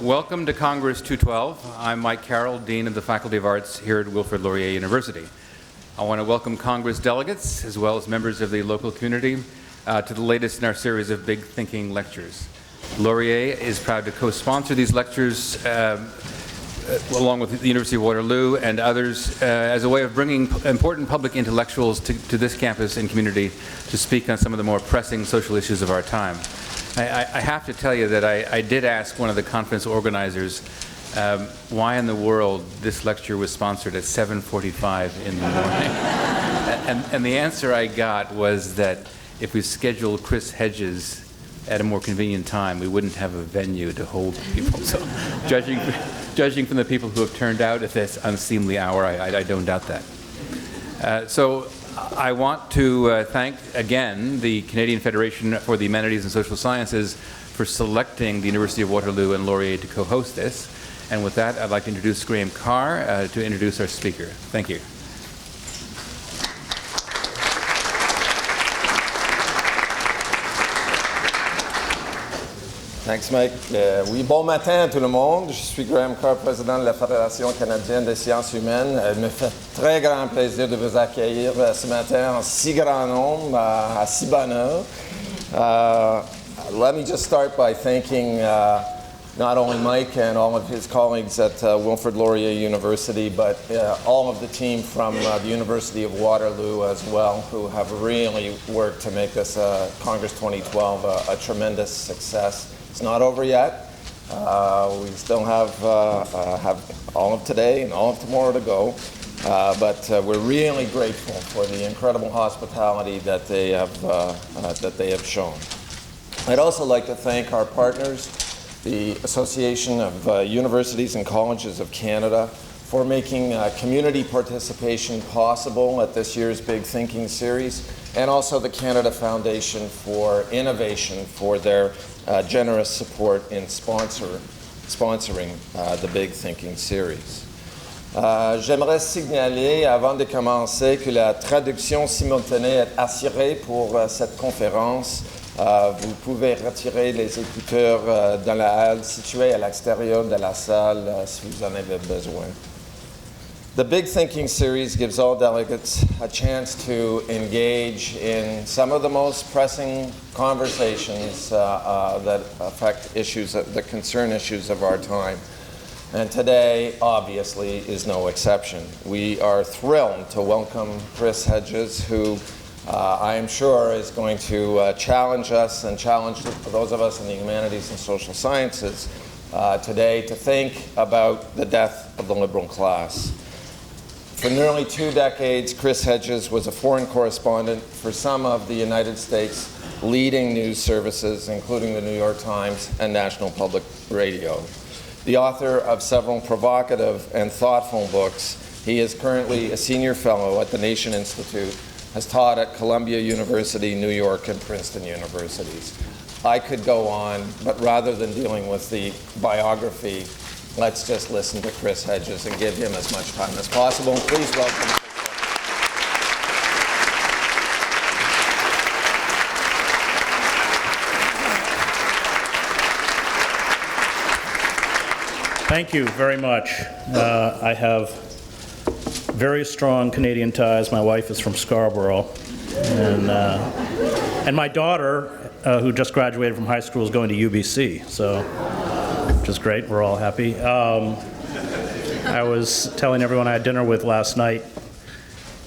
Welcome to Congress 212. I'm Mike Carroll, Dean of the Faculty of Arts here at Wilfrid Laurier University. I want to welcome Congress delegates, as well as members of the local community, to the latest in our series of Big Thinking Lectures. Laurier is proud to co-sponsor these lectures along with the University of Waterloo and others as a way of bringing important public intellectuals to this campus and community to speak on some of the more pressing social issues of our time. I have to tell you that I did ask one of the conference organizers why in the world this lecture was sponsored at 7:45 in the morning. and the answer I got was that if we scheduled Chris Hedges at a more convenient time, we wouldn't have a venue to hold people. So judging from the people who have turned out at this unseemly hour, I don't doubt that. So I want to thank again the Canadian Federation for the Humanities and Social Sciences for selecting the University of Waterloo and Laurier to co-host this. And with that, I'd like to introduce Graham Carr to introduce our speaker. Thank you. Thanks, Mike. Oui, bon matin à tout le monde. Je suis Graham Carr, président de la Fédération canadienne des sciences humaines. Il me fait très grand plaisir de vous accueillir ce matin en si grand nombre, à si bonne heure. Let me just start by thanking not only Mike and all of his colleagues at Wilfrid Laurier University, but all of the team from the University of Waterloo as well, who have really worked to make this Congress 2012 a tremendous success. It's not over yet. We still have all of today and all of tomorrow to go, but we're really grateful for the incredible hospitality that they have shown. I'd also like to thank our partners, the Association of Universities and Colleges of Canada, for making community participation possible at this year's Big Thinking series, and also the Canada Foundation for Innovation for their generous support in sponsoring the Big Thinking series. J'aimerais signaler, avant de commencer, que la traduction simultanée est assurée pour cette conférence. Vous pouvez retirer les écouteurs dans la halle située à l'extérieur de la salle si vous en avez besoin. The Big Thinking series gives all delegates a chance to engage in some of the most pressing conversations that affect issues, that concern issues of our time. And today, obviously, is no exception. We are thrilled to welcome Chris Hedges, who I am sure is going to challenge us and challenge those of us in the humanities and social sciences today to think about the death of the liberal class. For nearly 2 decades, Chris Hedges was a foreign correspondent for some of the United States' leading news services, including the New York Times and National Public Radio. The author of several provocative and thoughtful books, he is currently a senior fellow at the Nation Institute, has taught at Columbia University, New York, and Princeton universities. I could go on, but rather than dealing with the biography, let's just listen to Chris Hedges and give him as much time as possible. Please welcome. Thank you very much. I have very strong Canadian ties. My wife is from Scarborough, and my daughter, who just graduated from high school, is going to UBC. So. Which is great. We're all happy. I was telling everyone I had dinner with last night,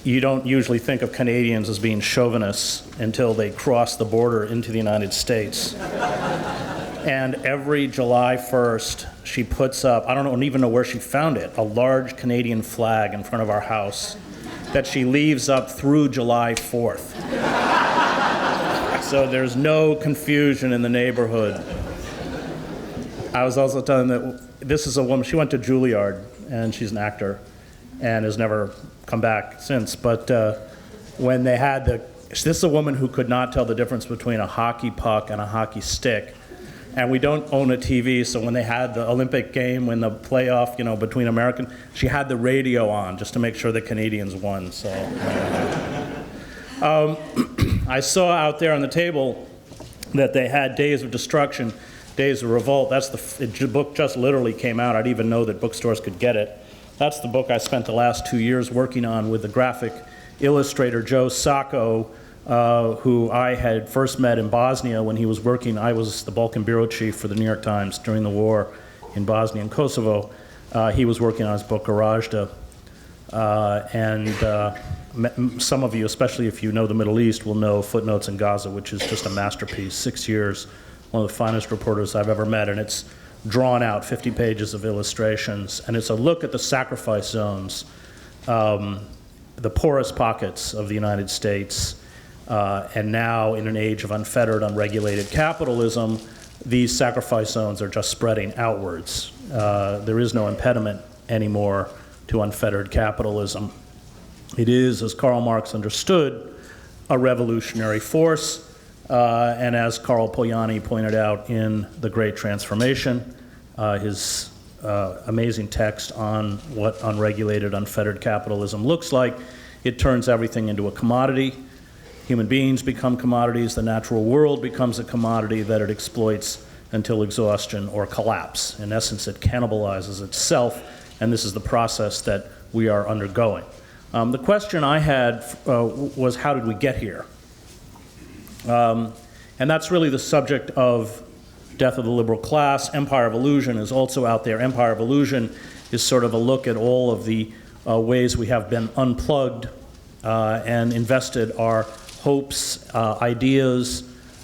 you don't usually think of Canadians as being chauvinists until they cross the border into the United States. And every July 1st, she puts up, I don't even know where she found it, a large Canadian flag in front of our house that she leaves up through July 4th. So there's no confusion in the neighborhood. I was also telling them that this is a woman, she went to Juilliard, and she's an actor, and has never come back since. But when they had this is a woman who could not tell the difference between a hockey puck and a hockey stick. And we don't own a TV, so when they had the Olympic game, when the playoff, between American, she had the radio on just to make sure the Canadians won. So I saw out there on the table that they had Days of Destruction. Days of Revolt. That's the book just literally came out. I didn't even know that bookstores could get it. That's the book I spent the last 2 years working on with the graphic illustrator Joe Sacco, who I had first met in Bosnia when he was working. I was the Balkan bureau chief for the New York Times during the war in Bosnia and Kosovo. He was working on his book Gorazda. Some of you, especially if you know the Middle East, will know Footnotes in Gaza, which is just a masterpiece. 6 years, one of the finest reporters I've ever met, and it's drawn out 50 pages of illustrations, and it's a look at the sacrifice zones, the poorest pockets of the United States, and now in an age of unfettered, unregulated capitalism, these sacrifice zones are just spreading outwards. There is no impediment anymore to unfettered capitalism. It is, as Karl Marx understood, a revolutionary force, and as Karl Polanyi pointed out in The Great Transformation, his amazing text on what unregulated, unfettered capitalism looks like, it turns everything into a commodity. Human beings become commodities. The natural world becomes a commodity that it exploits until exhaustion or collapse. In essence, it cannibalizes itself, and this is the process that we are undergoing. The question I had was, how did we get here? And that's really the subject of Death of the Liberal Class. Empire of Illusion is also out there. Empire of Illusion is sort of a look at all of the ways we have been unplugged and invested our hopes, ideas,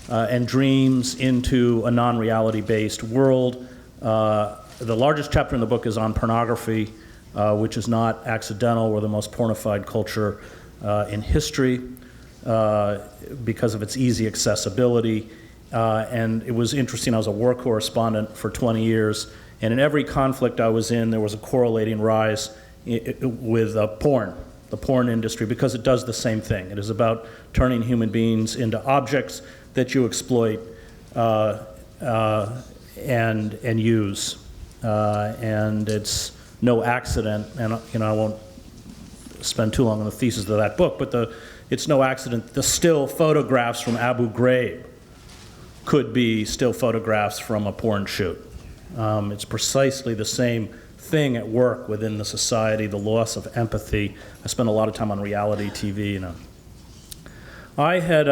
and dreams into a non-reality-based world. The largest chapter in the book is on pornography, which is not accidental. We're the most pornified culture in history because of its easy accessibility. And it was interesting, I was a war correspondent for 20 years, and in every conflict I was in, there was a correlating rise with porn, the porn industry, because it does the same thing. It is about turning human beings into objects that you exploit and use. And it's no accident, and I won't spend too long on the thesis of that book, but it's no accident the still photographs from Abu Ghraib could be still photographs from a porn shoot. It's precisely the same thing at work within the society, the loss of empathy. I spent a lot of time on reality TV. I had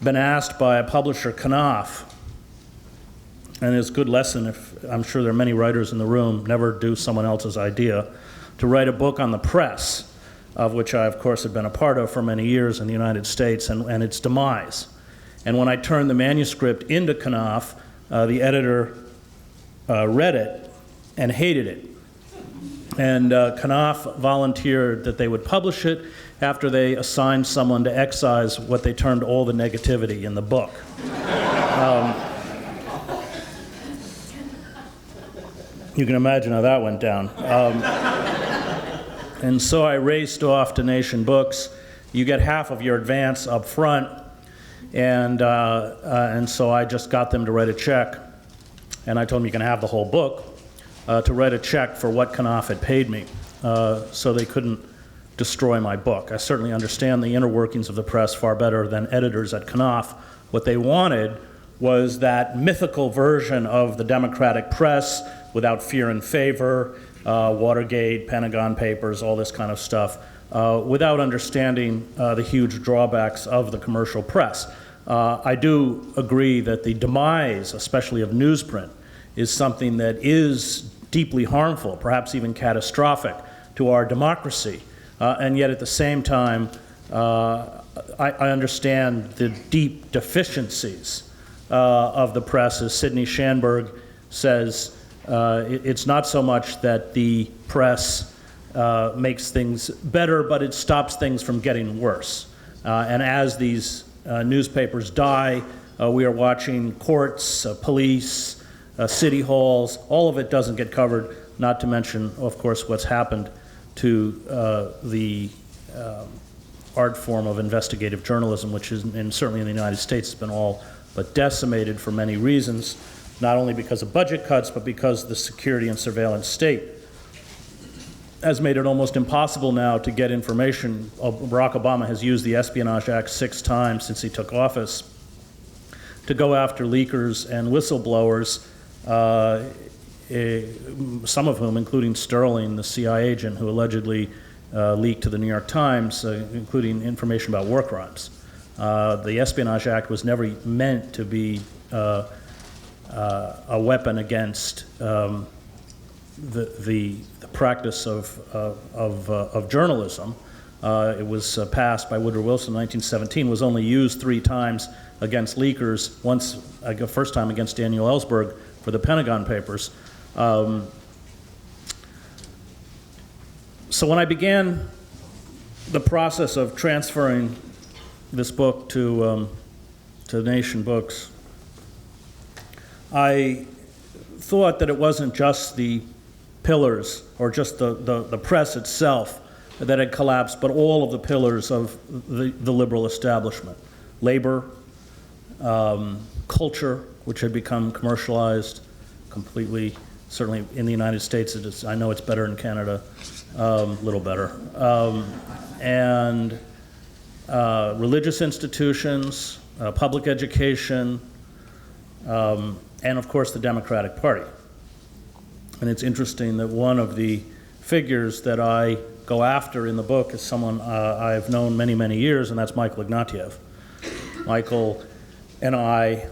been asked by a publisher, Knopf, and it's a good lesson, I'm sure there are many writers in the room, never do someone else's idea, to write a book on the press, of which I, of course, had been a part of for many years in the United States, and its demise. And when I turned the manuscript into Knopf, the editor read it and hated it. And Knopf volunteered that they would publish it after they assigned someone to excise what they termed all the negativity in the book. You can imagine how that went down. And so I raced off to Nation Books. You get half of your advance up front, and so I just got them to write a check, and I told them you can have the whole book, to write a check for what Knopf had paid me, so they couldn't destroy my book. I certainly understand the inner workings of the press far better than editors at Knopf. What they wanted was that mythical version of the democratic press without fear and favor, Watergate, Pentagon Papers, all this kind of stuff, without understanding the huge drawbacks of the commercial press. I do agree that the demise, especially of newsprint, is something that is deeply harmful, perhaps even catastrophic, to our democracy. And yet at the same time, I understand the deep deficiencies of the press. As Sidney Schanberg says, it's not so much that the press makes things better, but it stops things from getting worse. And as these newspapers die, we are watching courts, police, city halls, all of it doesn't get covered, not to mention, of course, what's happened to the art form of investigative journalism, which is, and certainly in the United States, has been all but decimated for many reasons, not only because of budget cuts, but because the security and surveillance state has made it almost impossible now to get information. Barack Obama has used the Espionage Act 6 times since he took office to go after leakers and whistleblowers, some of whom, including Sterling, the CIA agent who allegedly leaked to the New York Times, including information about war crimes. The Espionage Act was never meant to be a weapon against the practice of journalism. It was passed by Woodrow Wilson in 1917, was only used 3 times against leakers, once, first time against Daniel Ellsberg for the Pentagon Papers. So when I began the process of transferring this book to Nation Books, I thought that it wasn't just the pillars or just the press itself that had collapsed, but all of the pillars of the liberal establishment. Labor, culture, which had become commercialized completely, certainly in the United States. I know it's better in Canada, a little better. And religious institutions, public education, and of course the Democratic Party. And it's interesting that one of the figures that I go after in the book is someone I've known many, many years, and that's Michael Ignatieff. Michael and I,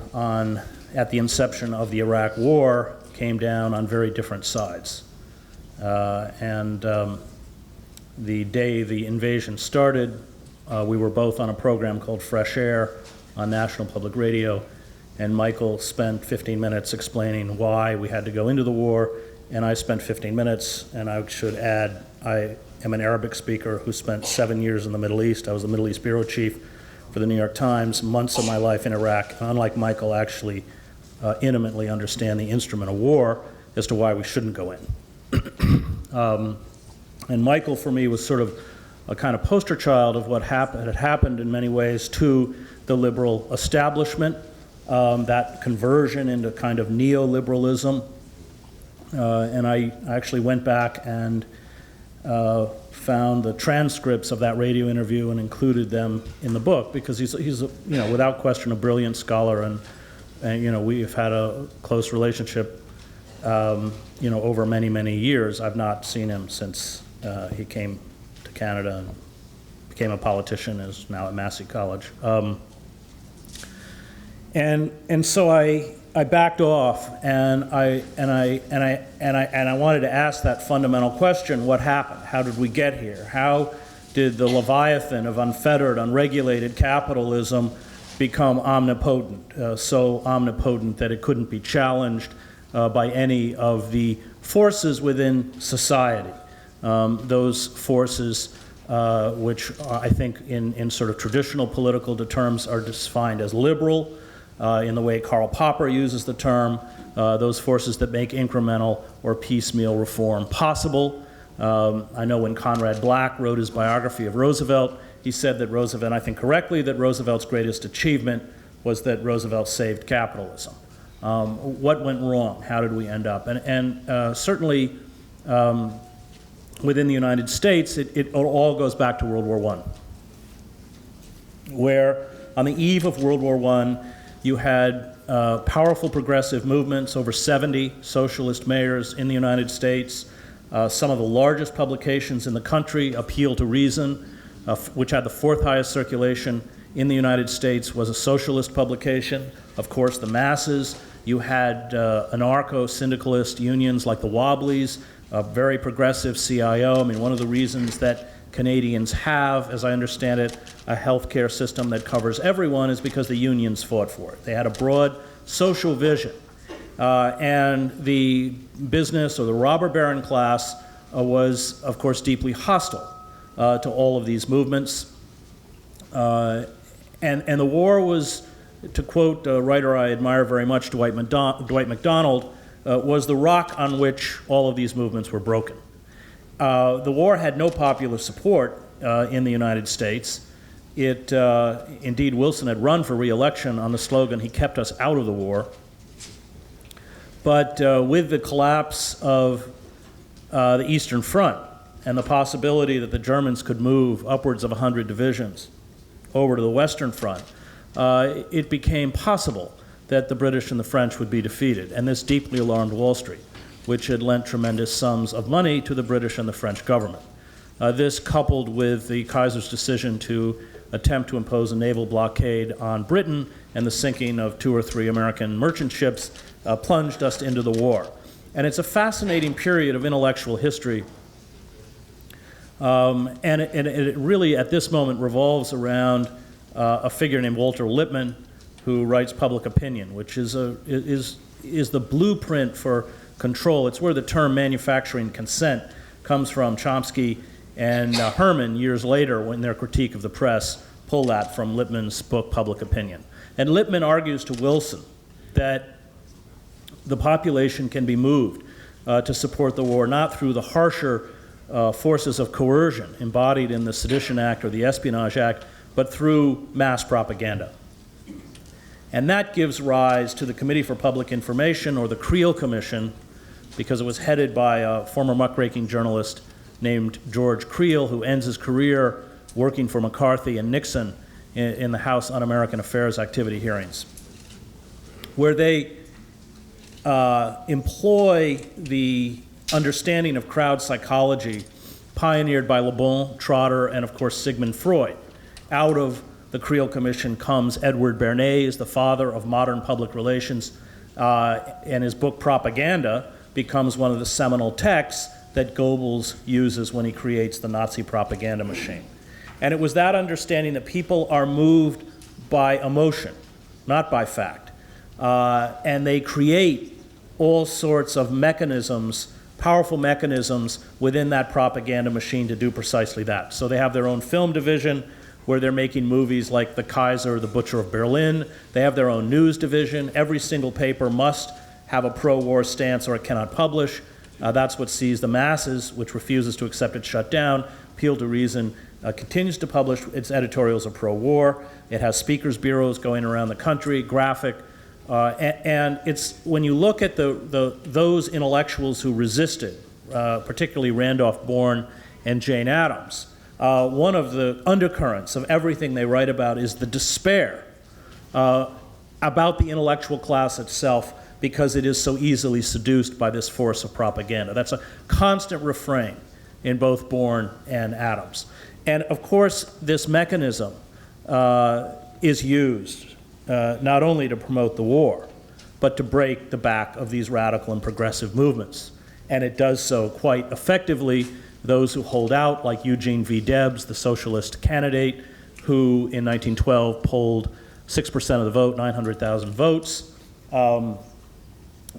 at the inception of the Iraq War, came down on very different sides. The day the invasion started, we were both on a program called Fresh Air on National Public Radio, and Michael spent 15 minutes explaining why we had to go into the war, and I spent 15 minutes, and I should add, I am an Arabic speaker who spent 7 years in the Middle East. I was the Middle East bureau chief for the New York Times, months of my life in Iraq, and unlike Michael, actually intimately understand the instrument of war as to why we shouldn't go in. And Michael, for me, was sort of a kind of poster child of what had happened in many ways to the liberal establishment, that conversion into kind of neoliberalism. And I actually went back and found the transcripts of that radio interview and included them in the book, because he's without question a brilliant scholar, and we've had a close relationship over many, many years. I've not seen him since he came to Canada and became a politician, is now at Massey College. And so I backed off, and I wanted to ask that fundamental question: what happened? How did we get here? How did the Leviathan of unfettered, unregulated capitalism become omnipotent, so omnipotent that it couldn't be challenged by any of the forces within society? Those forces which I think in sort of traditional political terms are defined as liberal, in the way Karl Popper uses the term, those forces that make incremental or piecemeal reform possible. I know when Conrad Black wrote his biography of Roosevelt, he said that Roosevelt, I think correctly, that Roosevelt's greatest achievement was that Roosevelt saved capitalism. What went wrong? How did we end up? And certainly within the United States, it all goes back to World War I, where on the eve of World War I, you had powerful progressive movements, over 70 socialist mayors in the United States. Some of the largest publications in the country, Appeal to Reason, which had the 4th highest circulation in the United States, was a socialist publication. Of course, the masses. You had anarcho-syndicalist unions like the Wobblies, a very progressive CIO. I mean, one of the reasons that Canadians have, as I understand it, a healthcare system that covers everyone is because the unions fought for it. They had a broad social vision. And the business or the robber baron class was, of course, deeply hostile to all of these movements. And the war was, to quote a writer I admire very much, Dwight MacDonald, was the rock on which all of these movements were broken. The war had no popular support in the United States. Indeed, Wilson had run for re-election on the slogan, "He kept us out of the war." But with the collapse of the Eastern Front and the possibility that the Germans could move upwards of 100 divisions over to the Western Front, it became possible that the British and the French would be defeated. And this deeply alarmed Wall Street, which had lent tremendous sums of money to the British and the French government. This, coupled with the Kaiser's decision to attempt to impose a naval blockade on Britain and the sinking of 2 or 3 American merchant ships, plunged us into the war. And it's a fascinating period of intellectual history. And it really, at this moment, revolves around a figure named Walter Lippmann, who writes Public Opinion, which is the blueprint for control. It's where the term manufacturing consent comes from. Chomsky and Herman, years later, in their critique of the press, pull that from Lippmann's book, Public Opinion. And Lippmann argues to Wilson that the population can be moved to support the war, not through the harsher forces of coercion embodied in the Sedition Act or the Espionage Act, but through mass propaganda. And that gives rise to the Committee for Public Information, or the Creel Commission, because it was headed by a former muckraking journalist named George Creel, who ends his career working for McCarthy and Nixon in the House Un-American Affairs activity hearings, where they employ the understanding of crowd psychology pioneered by Le Bon, Trotter, and of course Sigmund Freud. Out of the Creel Commission comes Edward Bernays, the father of modern public relations, and his book Propaganda becomes one of the seminal texts that Goebbels uses when he creates the Nazi propaganda machine. And it was that understanding that people are moved by emotion, not by fact. And they create all sorts of mechanisms, powerful mechanisms within that propaganda machine to do precisely that. So they have their own film division where they're making movies like The Kaiser, The Butcher of Berlin. They have their own news division. Every single paper must have a pro-war stance or it cannot publish. That's what sees the masses, which refuses to accept it, shut down. Appeal to Reason continues to publish its editorials of pro-war. It has speakers bureaus going around the country, graphic. And it's when you look at those intellectuals who resisted, particularly Randolph Bourne and Jane Addams, one of the undercurrents of everything they write about is the despair about the intellectual class itself, because it is so easily seduced by this force of propaganda. That's a constant refrain in both Bourne and Addams. And of course, this mechanism is used not only to promote the war, but to break the back of these radical and progressive movements. And it does so quite effectively. Those who hold out, like Eugene V. Debs, the socialist candidate, who in 1912 polled 6% of the vote, 900,000 votes,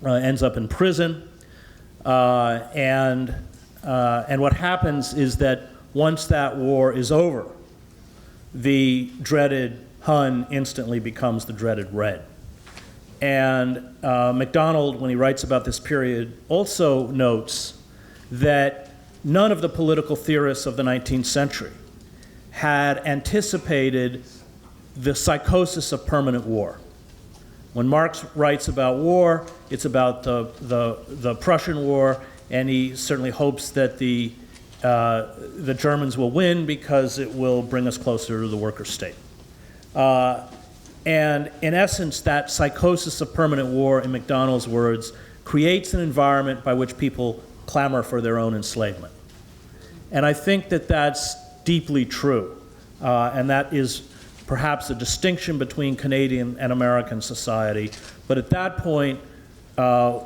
ends up in prison. And what happens is that once that war is over, the dreaded Hun instantly becomes the dreaded Red. And MacDonald, when he writes about this period, also notes that none of the political theorists of the 19th century had anticipated the psychosis of permanent war. When Marx writes about war, it's about the Prussian War, and he certainly hopes that the Germans will win because it will bring us closer to the worker state. And in essence, that psychosis of permanent war, in MacDonald's words, creates an environment by which people clamor for their own enslavement. And I think that that's deeply true, and that is perhaps a distinction between Canadian and American society. But at that point,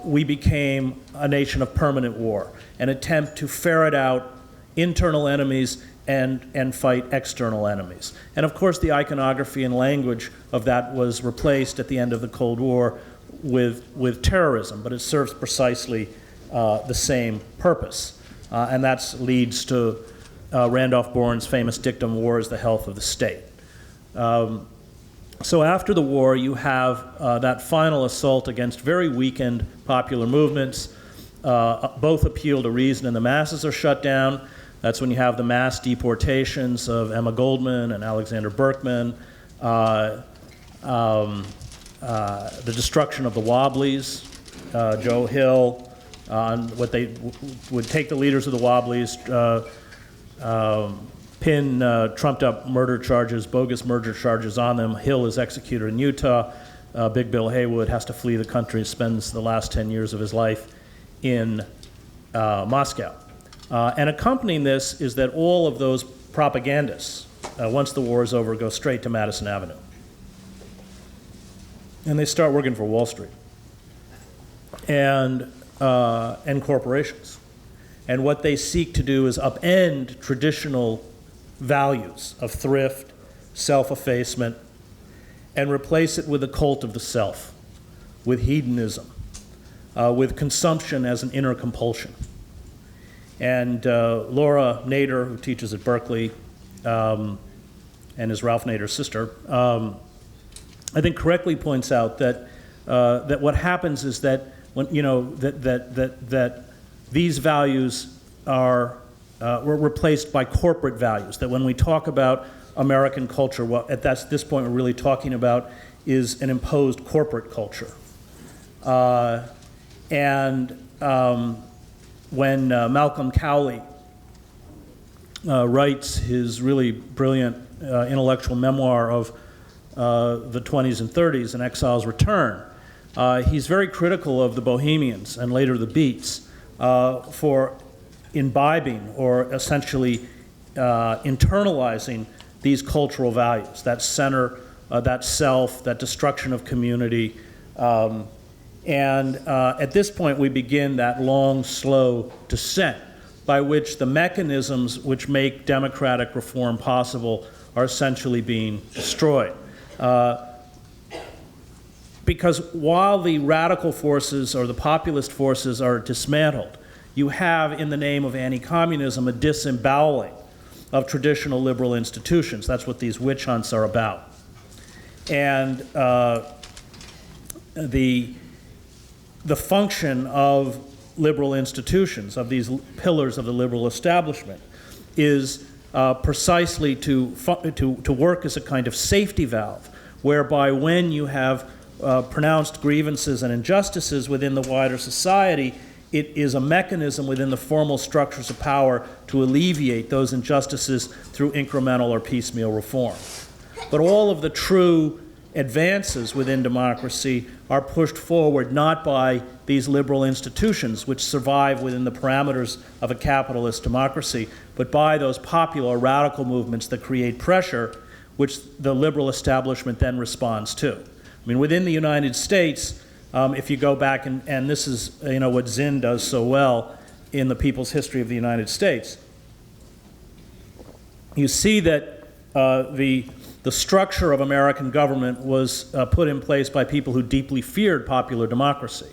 we became a nation of permanent war, an attempt to ferret out internal enemies and fight external enemies. And of course, the iconography and language of that was replaced at the end of the Cold War with terrorism, but it serves precisely the same purpose. And that leads to Randolph Bourne's famous dictum, "War is the health of the state." So after the war, you have that final assault against very weakened popular movements. Both appeal to reason and the masses are shut down. That's when you have the mass deportations of Emma Goldman and Alexander Berkman, the destruction of the Wobblies, Joe Hill, what they would take the leaders of the Wobblies, pin trumped up murder charges, bogus murder charges on them. Hill is executed in Utah. Big Bill Haywood has to flee the country, spends the last 10 years of his life in Moscow. And accompanying this is that all of those propagandists, once the war is over, go straight to Madison Avenue. And they start working for Wall Street and corporations. And what they seek to do is upend traditional values of thrift, self-effacement, and replace it with a cult of the self, with hedonism, with consumption as an inner compulsion. And Laura Nader, who teaches at Berkeley, and is Ralph Nader's sister, I think correctly points out that that what happens is that when that these values were replaced by corporate values. That when we talk about American culture, what at this point we're really talking about is an imposed corporate culture. When Malcolm Cowley writes his really brilliant intellectual memoir of the 20s and 30s, An Exile's Return, he's very critical of the Bohemians and later the Beats for imbibing or essentially internalizing these cultural values, that center, that self, that destruction of community. At this point, we begin that long, slow descent by which the mechanisms which make democratic reform possible are essentially being destroyed. Because while the radical forces or the populist forces are dismantled, you have, in the name of anti-communism, a disemboweling of traditional liberal institutions. That's what these witch hunts are about. And the function of liberal institutions, of these pillars of the liberal establishment, is precisely to work as a kind of safety valve, whereby when you have pronounced grievances and injustices within the wider society, it is a mechanism within the formal structures of power to alleviate those injustices through incremental or piecemeal reform. But all of the true advances within democracy are pushed forward not by these liberal institutions which survive within the parameters of a capitalist democracy, but by those popular radical movements that create pressure which the liberal establishment then responds to. I mean, within the United States, if you go back, and this is what Zinn does so well in The People's History of the United States, you see that the structure of American government was put in place by people who deeply feared popular democracy.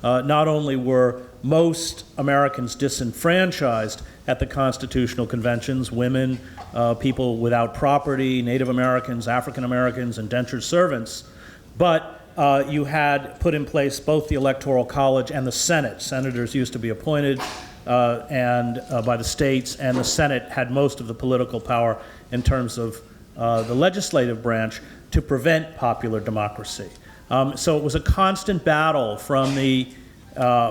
Not only were most Americans disenfranchised at the constitutional conventions, women, people without property, Native Americans, African Americans, indentured servants, but you had put in place both the Electoral College and the Senate. Senators used to be appointed by the states, and the Senate had most of the political power in terms of the legislative branch to prevent popular democracy. So it was a constant battle from the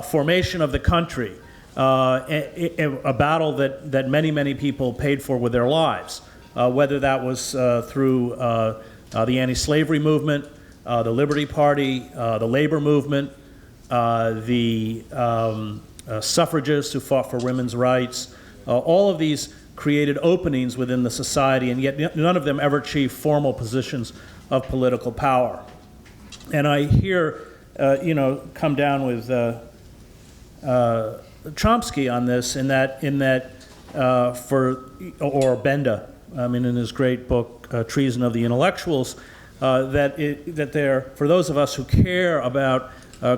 formation of the country, a battle that many, many people paid for with their lives, whether that was through the anti-slavery movement, the Liberty Party, the labor movement, the suffragists who fought for women's rights. All of these created openings within the society, and yet none of them ever achieved formal positions of political power. And I hear, come down with Chomsky on this, in that or Benda, in his great book Treason of the Intellectuals, that for those of us who care about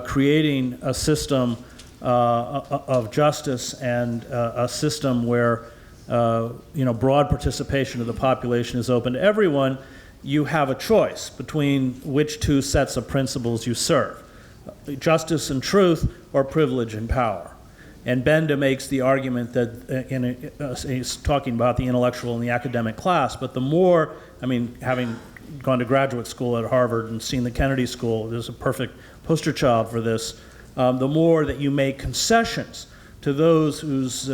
creating a system of justice and a system where broad participation of the population is open to everyone, you have a choice between which two sets of principles you serve: justice and truth, or privilege and power. And Benda makes the argument that he's talking about the intellectual and the academic class, but the more, having gone to graduate school at Harvard and seen the Kennedy School, there's a perfect poster child for this, the more that you make concessions to those whose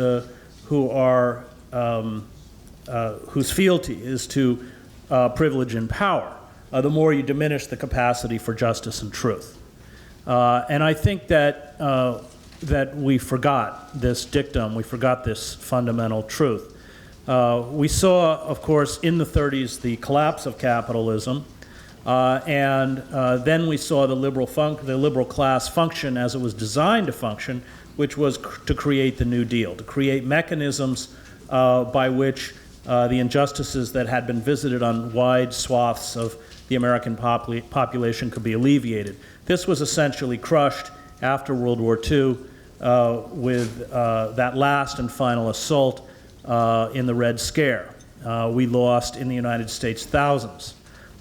fealty is to privilege and power, the more you diminish the capacity for justice and truth. And I think that, that we forgot this dictum, we forgot this fundamental truth. We saw, of course, in the 30s the collapse of capitalism, and then we saw the liberal class function as it was designed to function, which was to create the New Deal, to create mechanisms by which the injustices that had been visited on wide swaths of the American population could be alleviated. This was essentially crushed after World War II with that last and final assault in the Red Scare. We lost in the United States thousands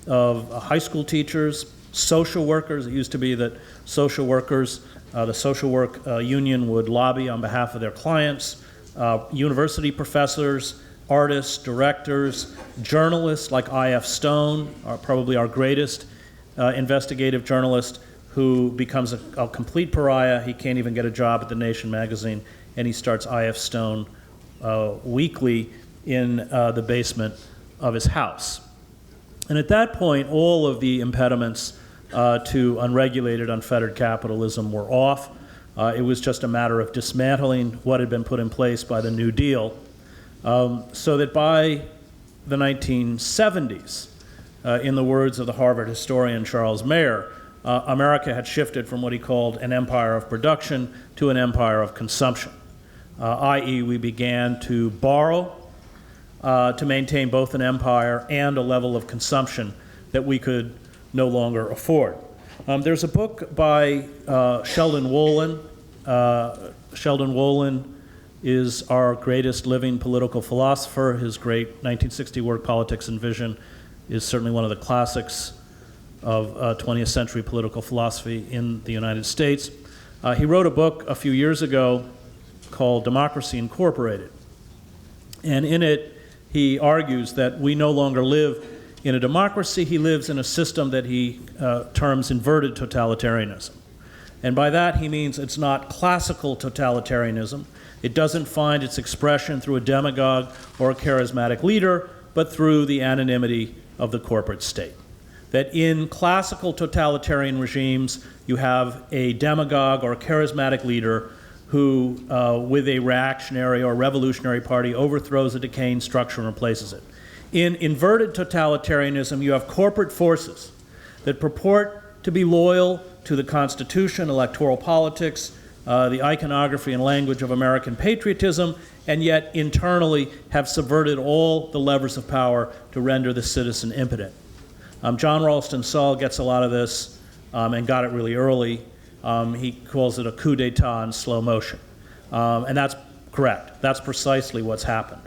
of high school teachers, social workers. It used to be that social workers, the social work union would lobby on behalf of their clients, university professors, artists, directors, journalists like I.F. Stone, probably our greatest investigative journalist, who becomes a complete pariah. He can't even get a job at The Nation magazine, and he starts I.F. Stone weekly in the basement of his house. And at that point, all of the impediments to unregulated, unfettered capitalism were off. It was just a matter of dismantling what had been put in place by the New Deal, so that by the 1970s, in the words of the Harvard historian Charles Mayer, America had shifted from what he called an empire of production to an empire of consumption, i.e. we began to borrow to maintain both an empire and a level of consumption that we could no longer afford. There's a book by Sheldon Wolin. Sheldon Wolin is our greatest living political philosopher. His great 1960 work, Politics and Vision, is certainly one of the classics of 20th century political philosophy in the United States. He wrote a book a few years ago called Democracy Incorporated. And in it, he argues that we no longer live in a democracy. He lives in a system that he terms inverted totalitarianism. And by that, he means it's not classical totalitarianism. It doesn't find its expression through a demagogue or a charismatic leader, but through the anonymity of the corporate state. That in classical totalitarian regimes, you have a demagogue or a charismatic leader who, with a reactionary or revolutionary party, overthrows a decaying structure and replaces it. In inverted totalitarianism, you have corporate forces that purport to be loyal to the Constitution, electoral politics, the iconography and language of American patriotism, and yet internally have subverted all the levers of power to render the citizen impotent. John Ralston Saul gets a lot of this and got it really early. He calls it a coup d'etat in slow motion. And that's correct. That's precisely what's happened.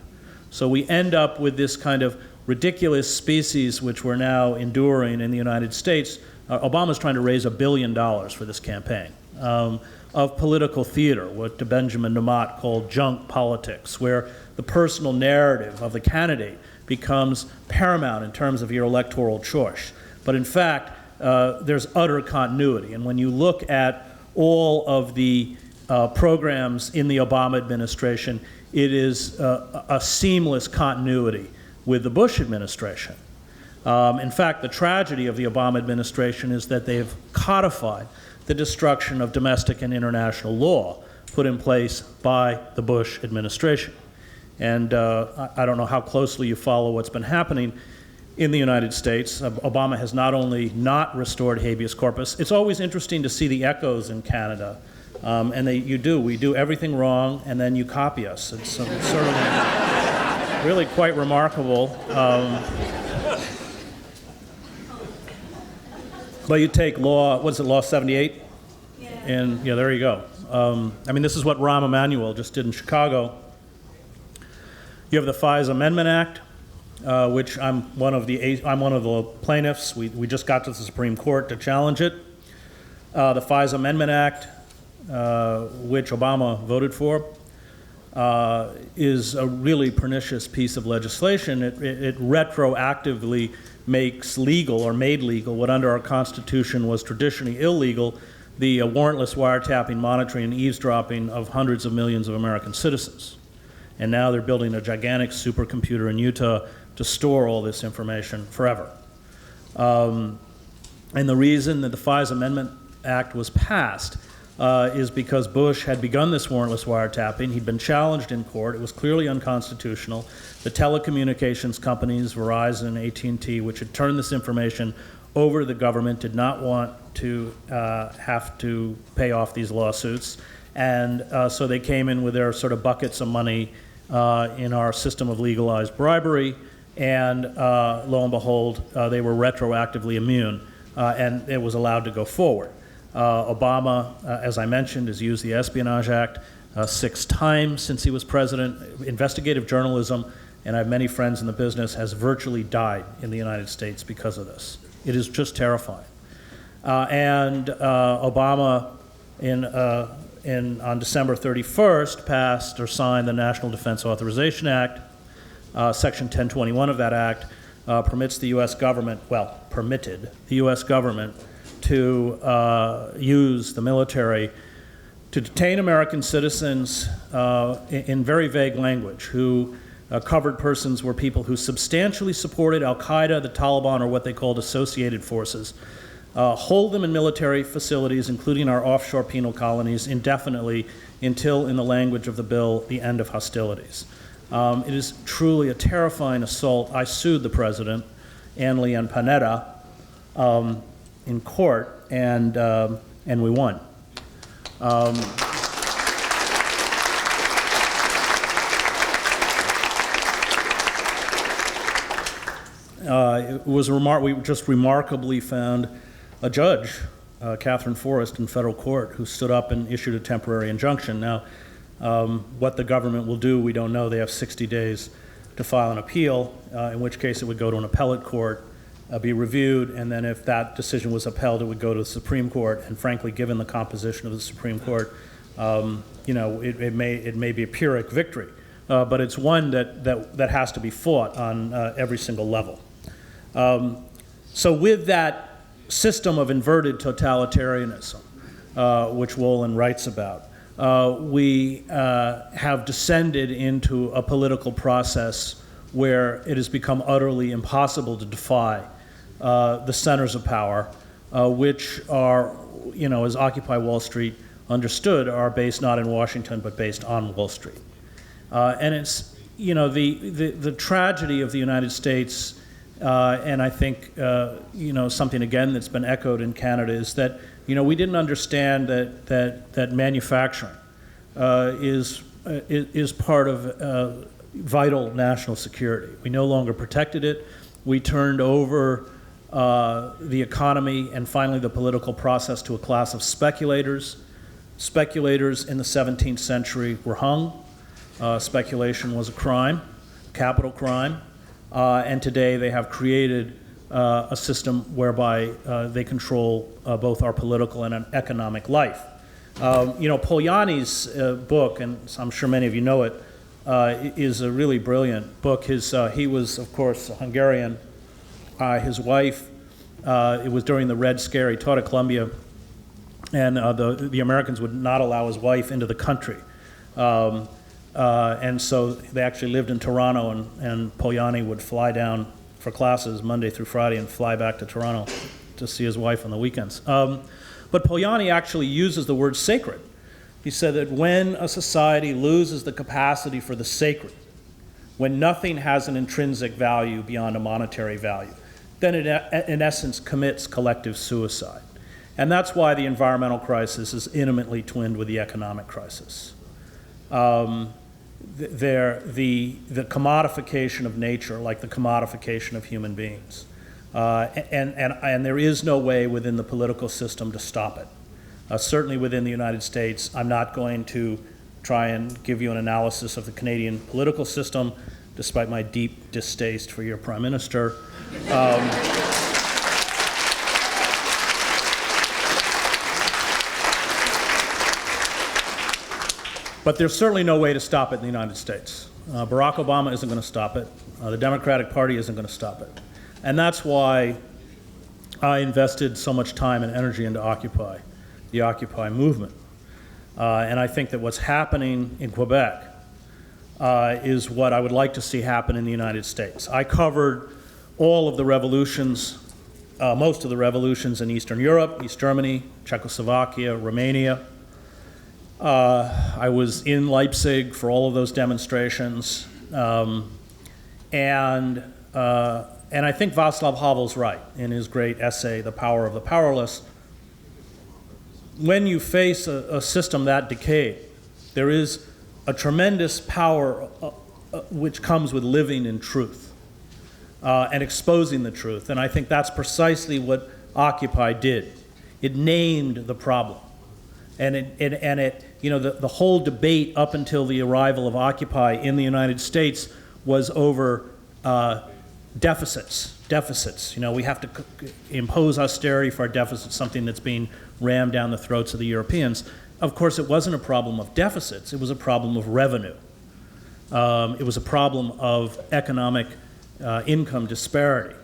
So we end up with this kind of ridiculous species which we're now enduring in the United States. Obama's trying to raise $1 billion for this campaign, of political theater, what Benjamin Nomot called junk politics, where the personal narrative of the candidate becomes paramount in terms of your electoral choice. But in fact, there's utter continuity. And when you look at all of the programs in the Obama administration, it is a seamless continuity with the Bush administration. In fact, the tragedy of the Obama administration is that they've codified the destruction of domestic and international law put in place by the Bush administration. And I don't know how closely you follow what's been happening in the United States. Obama has not only not restored habeas corpus, it's always interesting to see the echoes in Canada. And we do everything wrong, and then you copy us. It's sort of really quite remarkable. But you take law, what is it, Law 78? Yeah. And yeah, there you go. I mean, this is what Rahm Emanuel just did in Chicago. You have the FISA Amendment Act, which I'm one of the plaintiffs. We just got to the Supreme Court to challenge it. The FISA Amendment Act, which Obama voted for, is a really pernicious piece of legislation. It retroactively makes legal or made legal what under our Constitution was traditionally illegal, the warrantless wiretapping, monitoring, and eavesdropping of hundreds of millions of American citizens. And now they're building a gigantic supercomputer in Utah to store all this information forever. And the reason that the FISA Amendment Act was passed is because Bush had begun this warrantless wiretapping. He'd been challenged in court. It was clearly unconstitutional. The telecommunications companies, Verizon, AT&T, which had turned this information over to the government, did not want to have to pay off these lawsuits. And so they came in with their sort of buckets of money in our system of legalized bribery. And lo and behold, they were retroactively immune, and it was allowed to go forward. Obama, as I mentioned, has used the Espionage Act 6 times since he was president. Investigative journalism, and I have many friends in the business, has virtually died in the United States because of this. It is just terrifying. And Obama, on December 31st, passed or signed the National Defense Authorization Act. Section 1021 of that act permitted the U.S. government to use the military to detain American citizens in very vague language, who covered persons were people who substantially supported al-Qaeda, the Taliban, or what they called associated forces, hold them in military facilities, including our offshore penal colonies, indefinitely until, in the language of the bill, the end of hostilities. It is truly a terrifying assault. I sued the president, Anli and Panetta, in court, and we won. It was we just remarkably found a judge, Katherine Forrest, in federal court, who stood up and issued a temporary injunction. Now, what the government will do, we don't know. They have 60 days to file an appeal, in which case it would go to an appellate court, be reviewed, and then if that decision was upheld, it would go to the Supreme Court. And frankly, given the composition of the Supreme Court, it may be a Pyrrhic victory, but it's one that has to be fought on every single level. So with that system of inverted totalitarianism, which Wolin writes about, we have descended into a political process where it has become utterly impossible to defy the centers of power, which are, as Occupy Wall Street understood, are based not in Washington but based on Wall Street. And it's, the tragedy of the United States, and I think, something again that's been echoed in Canada, is that, we didn't understand that manufacturing is part of vital national security. We no longer protected it. We turned over the economy and finally the political process to a class of speculators. Speculators in the 17th century were hung. Speculation was a crime, capital crime, and today they have created a system whereby they control both our political and economic life. Polanyi's book, and I'm sure many of you know it, is a really brilliant book. He was, of course, Hungarian. His wife, it was during the Red Scare, he taught at Columbia, and the Americans would not allow his wife into the country. And so they actually lived in Toronto, and Polanyi would fly down for classes Monday through Friday and fly back to Toronto to see his wife on the weekends. But Polanyi actually uses the word sacred. He said that when a society loses the capacity for the sacred, when nothing has an intrinsic value beyond a monetary value, then it in essence commits collective suicide. And that's why the environmental crisis is intimately twinned with the economic crisis. The commodification of nature, like the commodification of human beings. And there is no way within the political system to stop it. Certainly within the United States, I'm not going to try and give you an analysis of the Canadian political system, despite my deep distaste for your Prime Minister. But there's certainly no way to stop it in the United States. Barack Obama isn't going to stop it. The Democratic Party isn't going to stop it. And that's why I invested so much time and energy into Occupy, the Occupy movement. And I think that what's happening in Quebec is what I would like to see happen in the United States. I covered all of the revolutions most of the revolutions in Eastern Europe, East Germany, Czechoslovakia, Romania. I was in Leipzig for all of those demonstrations. And I think Václav Havel's right in his great essay, The Power of the Powerless. When you face a system that decayed, there is a tremendous power which comes with living in truth and exposing the truth. And I think that's precisely what Occupy did. It named the problem. And it you know, the whole debate up until the arrival of Occupy in the United States was over deficits. You know, we have to impose austerity for our deficits, something that's being rammed down the throats of the Europeans. Of course, it wasn't a problem of deficits, it was a problem of revenue. It was a problem of economic income disparity.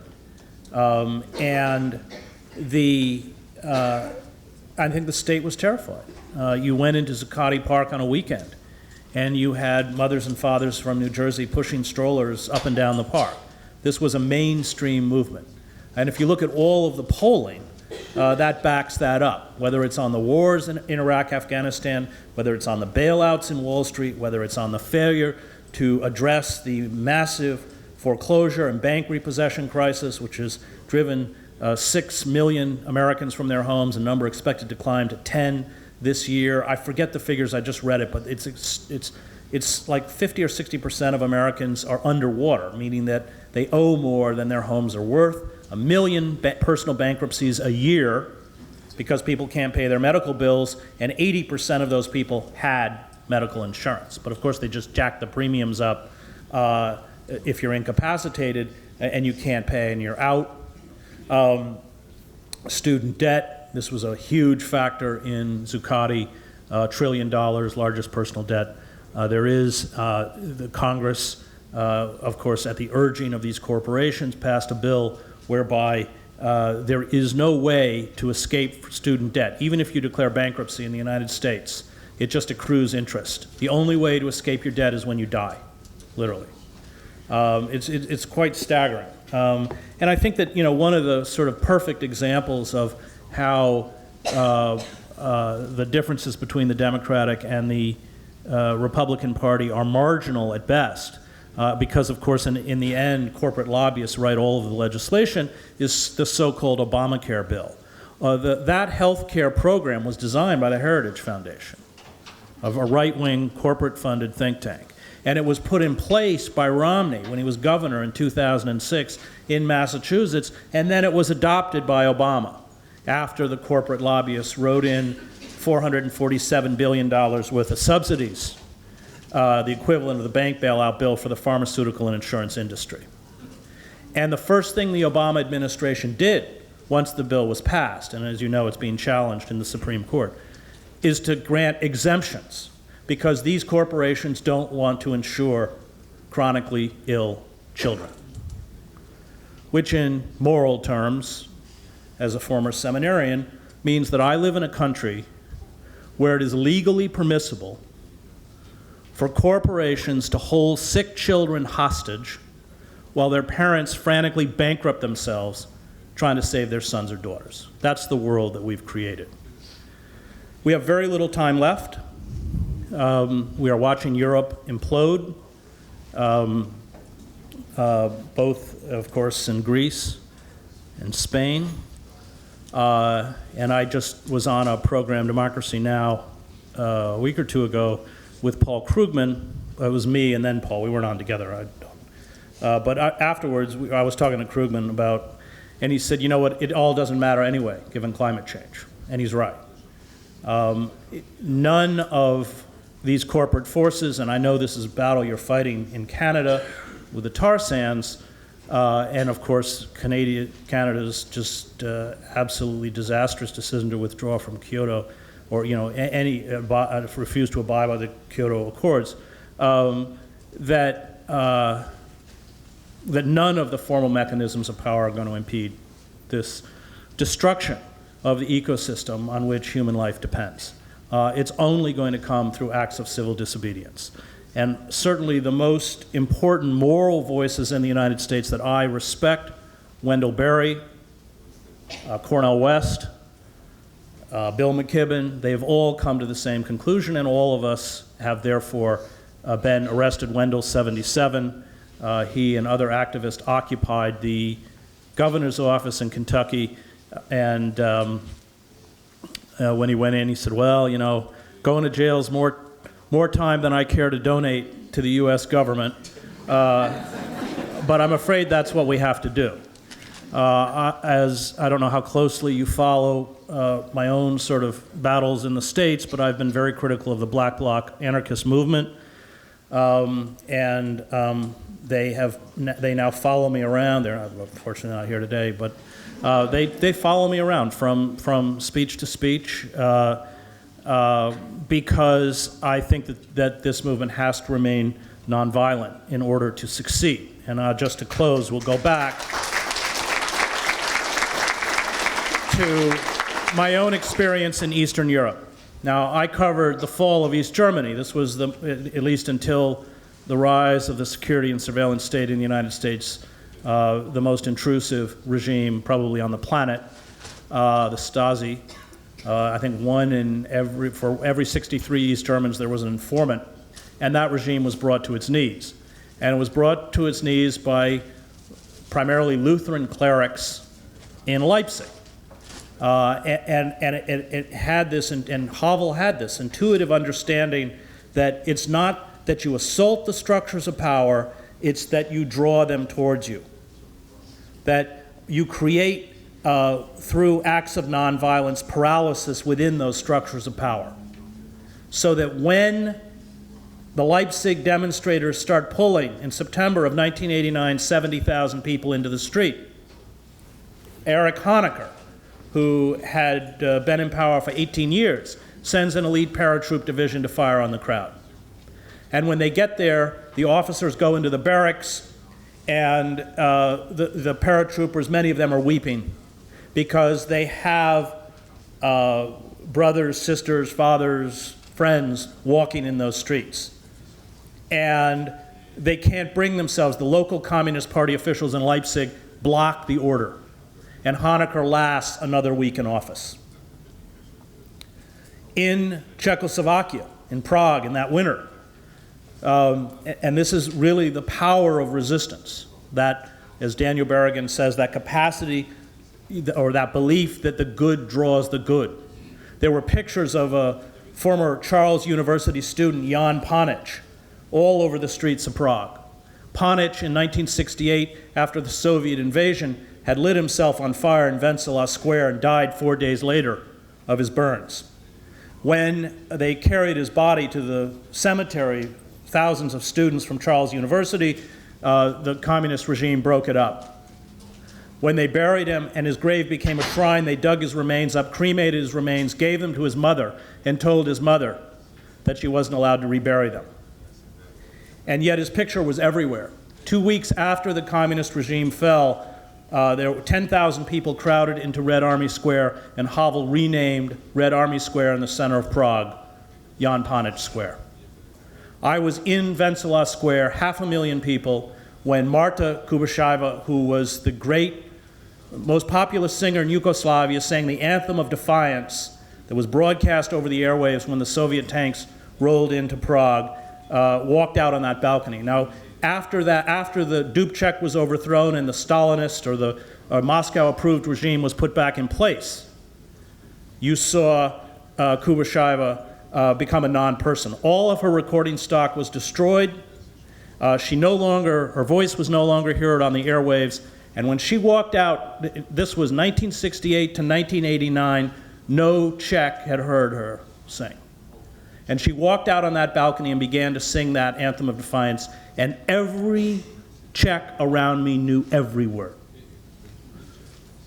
And I think the state was terrified. You went into Zuccotti Park on a weekend, and you had mothers and fathers from New Jersey pushing strollers up and down the park. This was a mainstream movement. And if you look at all of the polling, that backs that up, whether it's on the wars in Iraq, Afghanistan, whether it's on the bailouts in Wall Street, whether it's on the failure to address the massive foreclosure and bank repossession crisis, which has driven 6 million Americans from their homes, a number expected to climb to 10 this year. I forget the figures, I just read it, but it's like 50 or 60% of Americans are underwater, meaning that they owe more than their homes are worth. 1 million personal bankruptcies a year because people can't pay their medical bills, and 80% of those people had medical insurance. But of course, they just jack the premiums up if you're incapacitated and you can't pay and you're out. Student debt, this was a huge factor in Zuccotti, $1 trillion, largest personal debt. There is the Congress, of course, at the urging of these corporations, passed a bill whereby there is no way to escape student debt. Even if you declare bankruptcy in the United States, it just accrues interest. The only way to escape your debt is when you die, literally. It's quite staggering. And I think that, you know, one of the sort of perfect examples of how the differences between the Democratic and the Republican Party are marginal at best, because, of course, in the end, corporate lobbyists write all of the legislation, is the so-called Obamacare bill. That health care program was designed by the Heritage Foundation, of a right-wing corporate-funded think tank. And it was put in place by Romney when he was governor in 2006 in Massachusetts, and then it was adopted by Obama after the corporate lobbyists wrote in $447 billion worth of subsidies, the equivalent of the bank bailout bill for the pharmaceutical and insurance industry. And the first thing the Obama administration did once the bill was passed, and as you know, it's being challenged in the Supreme Court, is to grant exemptions, because these corporations don't want to insure chronically ill children, which in moral terms, as a former seminarian, means that I live in a country where it is legally permissible for corporations to hold sick children hostage while their parents frantically bankrupt themselves trying to save their sons or daughters. That's the world that we've created. We have very little time left. We are watching Europe implode, both, of course, in Greece and Spain. And I just was on a program, Democracy Now!, a week or two ago with Paul Krugman. It was me and then Paul. We weren't on together. But afterwards, I was talking to Krugman about, and he said, you know what, it all doesn't matter anyway, given climate change. And he's right. None of these corporate forces, and I know this is a battle you're fighting in Canada with the tar sands, and of course Canada's just absolutely disastrous decision to withdraw from Kyoto, or refuse to abide by the Kyoto Accords, that none of the formal mechanisms of power are going to impede this destruction of the ecosystem on which human life depends. It's only going to come through acts of civil disobedience. And certainly the most important moral voices in the United States that I respect, Wendell Berry, Cornel West, Bill McKibben, they've all come to the same conclusion, and all of us have therefore been arrested. Wendell, 77, he and other activists occupied the governor's office in Kentucky, and when he went in, he said, well, you know, going to jail is more time than I care to donate to the U.S. government, but I'm afraid that's what we have to do. As I don't know how closely you follow my own sort of battles in the States, but I've been very critical of the Black Bloc anarchist movement, and they now follow me around. They're unfortunately not here today, but they follow me around from speech to speech because I think that this movement has to remain nonviolent in order to succeed. And just to close, we'll go back to my own experience in Eastern Europe. Now, I covered the fall of East Germany. This was, at least until the rise of the security and surveillance state in the United States, the most intrusive regime probably on the planet, the Stasi. I think for every 63 East Germans there was an informant, and that regime was brought to its knees. And it was brought to its knees by primarily Lutheran clerics in Leipzig. And it had this, and Havel had this intuitive understanding that it's not that you assault the structures of power, it's that you draw them towards you. That you create, through acts of nonviolence, paralysis within those structures of power. So that when the Leipzig demonstrators start pulling, in September of 1989, 70,000 people into the street, Erich Honecker, who had been in power for 18 years, sends an elite paratroop division to fire on the crowd. And when they get there, the officers go into the barracks, and the paratroopers, many of them are weeping because they have brothers, sisters, fathers, friends walking in those streets. And they can't bring themselves. The local Communist Party officials in Leipzig block the order. And Honecker lasts another week in office. In Czechoslovakia, in Prague, in that winter, and this is really the power of resistance, that, as Daniel Berrigan says, that capacity or that belief that the good draws the good. There were pictures of a former Charles University student, Jan Panic, all over the streets of Prague. Panic, in 1968, after the Soviet invasion, had lit himself on fire in Wenceslas Square and died 4 days later of his burns. When they carried his body to the cemetery, thousands of students from Charles University, the communist regime broke it up. When they buried him and his grave became a shrine, they dug his remains up, cremated his remains, gave them to his mother, and told his mother that she wasn't allowed to rebury them. And yet his picture was everywhere. 2 weeks after the communist regime fell, there were 10,000 people crowded into Red Army Square, and Havel renamed Red Army Square in the center of Prague, Jan Panic Square. I was in Wenceslas Square, 500,000 people, when Marta Kubasheva, who was the great, most popular singer in Yugoslavia, sang the anthem of defiance that was broadcast over the airwaves when the Soviet tanks rolled into Prague, walked out on that balcony. Now, after the Dubček was overthrown and the Stalinist or the Moscow-approved regime was put back in place, you saw Kubasheva become a non-person. All of her recording stock was destroyed. Her voice was no longer heard on the airwaves. And when she walked out, this was 1968 to 1989, no Czech had heard her sing. And she walked out on that balcony and began to sing that anthem of defiance, and every Czech around me knew every word.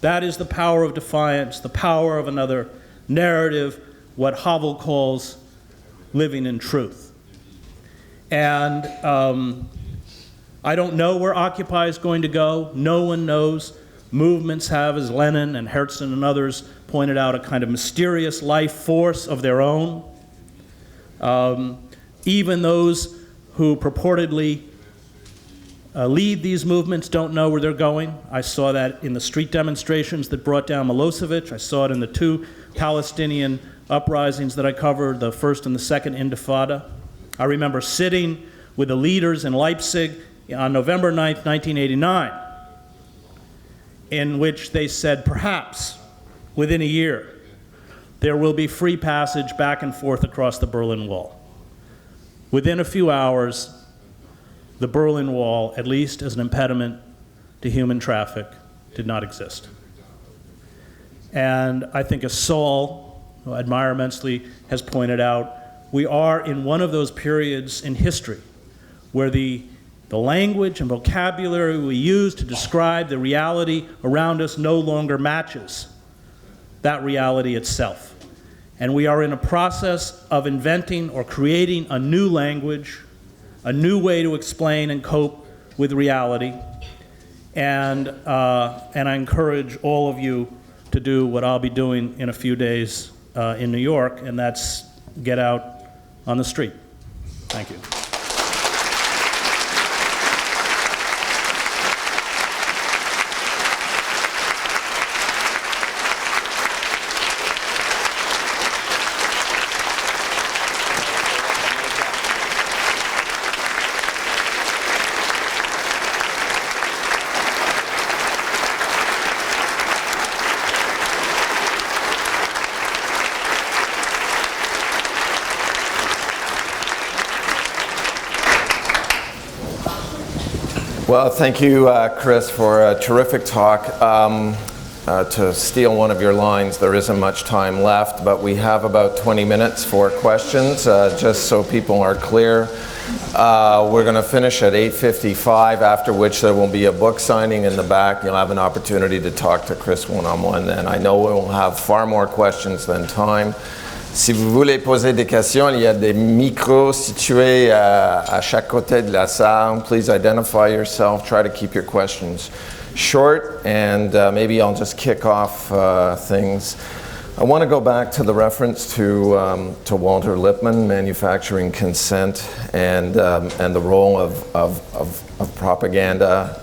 That is the power of defiance, the power of another narrative, what Havel calls living in truth. And I don't know where Occupy is going to go. No one knows. Movements have, as Lenin and Herzen and others pointed out, a kind of mysterious life force of their own. Even those who purportedly lead these movements don't know where they're going. I saw that in the street demonstrations that brought down Milosevic. I saw it in the 2 Palestinian uprisings that I covered, the first and the second Intifada. I remember sitting with the leaders in Leipzig on November 9th, 1989, in which they said, perhaps within a year, there will be free passage back and forth across the Berlin Wall. Within a few hours, the Berlin Wall, at least as an impediment to human traffic, did not exist. And I think as Saul, who I admire immensely, has pointed out, we are in one of those periods in history where the language and vocabulary we use to describe the reality around us no longer matches that reality itself. And we are in a process of inventing or creating a new language, a new way to explain and cope with reality. And I encourage all of you to do what I'll be doing in a few days in New York, and that's get out on the street. Thank you. Well, thank you, Chris, for a terrific talk. To steal one of your lines, there isn't much time left, but we have about 20 minutes for questions, just so people are clear. We're going to finish at 8:55, after which there will be a book signing in the back. You'll have an opportunity to talk to Chris one-on-one then. I know we will have far more questions than time. Si vous voulez poser des questions, il y a des micros situés à chaque côté de la salle. Please identify yourself. Try to keep your questions short, and maybe I'll just kick off things. I want to go back to the reference to Walter Lippmann, manufacturing consent, and the role of propaganda,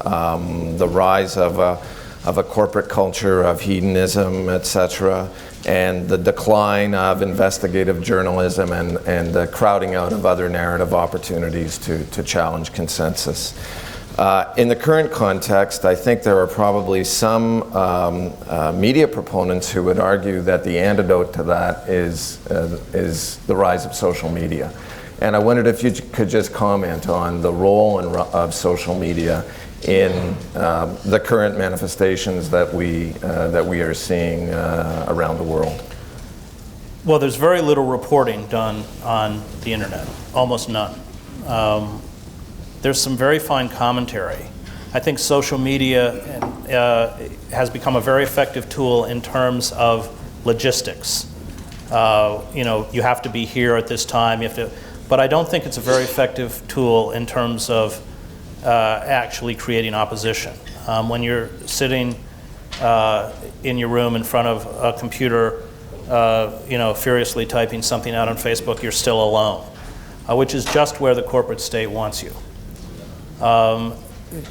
the rise of a corporate culture of hedonism, etc., and the decline of investigative journalism and the crowding out of other narrative opportunities to challenge consensus. In the current context, I think there are probably some media proponents who would argue that the antidote to that is the rise of social media. And I wondered if you could just comment on the role of social media in the current manifestations that we are seeing around the world. Well, there's very little reporting done on the internet, almost none. There's some very fine commentary. I think social media has become a very effective tool in terms of logistics. You have to be here at this time, but I don't think it's a very effective tool in terms of actually creating opposition. When you're sitting in your room in front of a computer, furiously typing something out on Facebook, you're still alone, which is just where the corporate state wants you.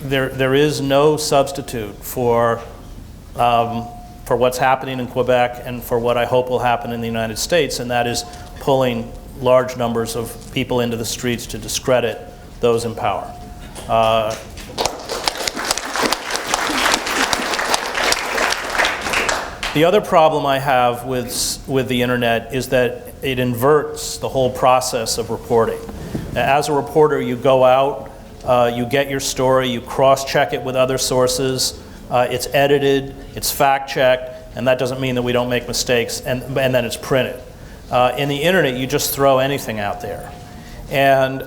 There is no substitute for what's happening in Quebec and for what I hope will happen in the United States, and that is pulling large numbers of people into the streets to discredit those in power. The other problem I have with the internet is that it inverts the whole process of reporting. As a reporter, you go out, you get your story, you cross-check it with other sources, it's edited, it's fact-checked, and that doesn't mean that we don't make mistakes, and then it's printed. In the internet, you just throw anything out there. And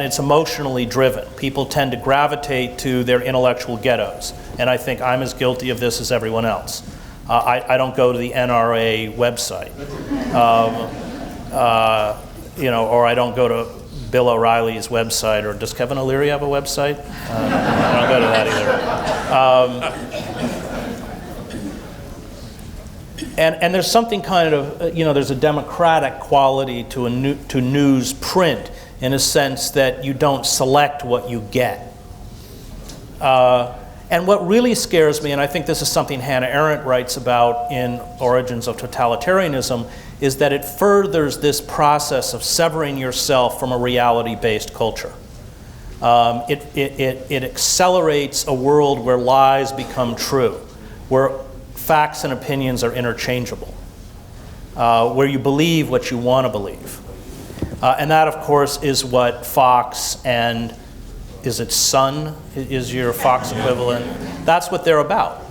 it's emotionally driven. People tend to gravitate to their intellectual ghettos. And I think I'm as guilty of this as everyone else. I don't go to the NRA website. Or I don't go to Bill O'Reilly's website, or does Kevin O'Leary have a website? I don't go to that either. And there's something kind of, there's a democratic quality to newsprint in a sense that you don't select what you get. And what really scares me, and I think this is something Hannah Arendt writes about in Origins of Totalitarianism, is that it furthers this process of severing yourself from a reality-based culture. It accelerates a world where lies become true, where facts and opinions are interchangeable, where you believe what you want to believe. And that, of course, is what Fox and, is it Sun, is your Fox equivalent? That's what they're about.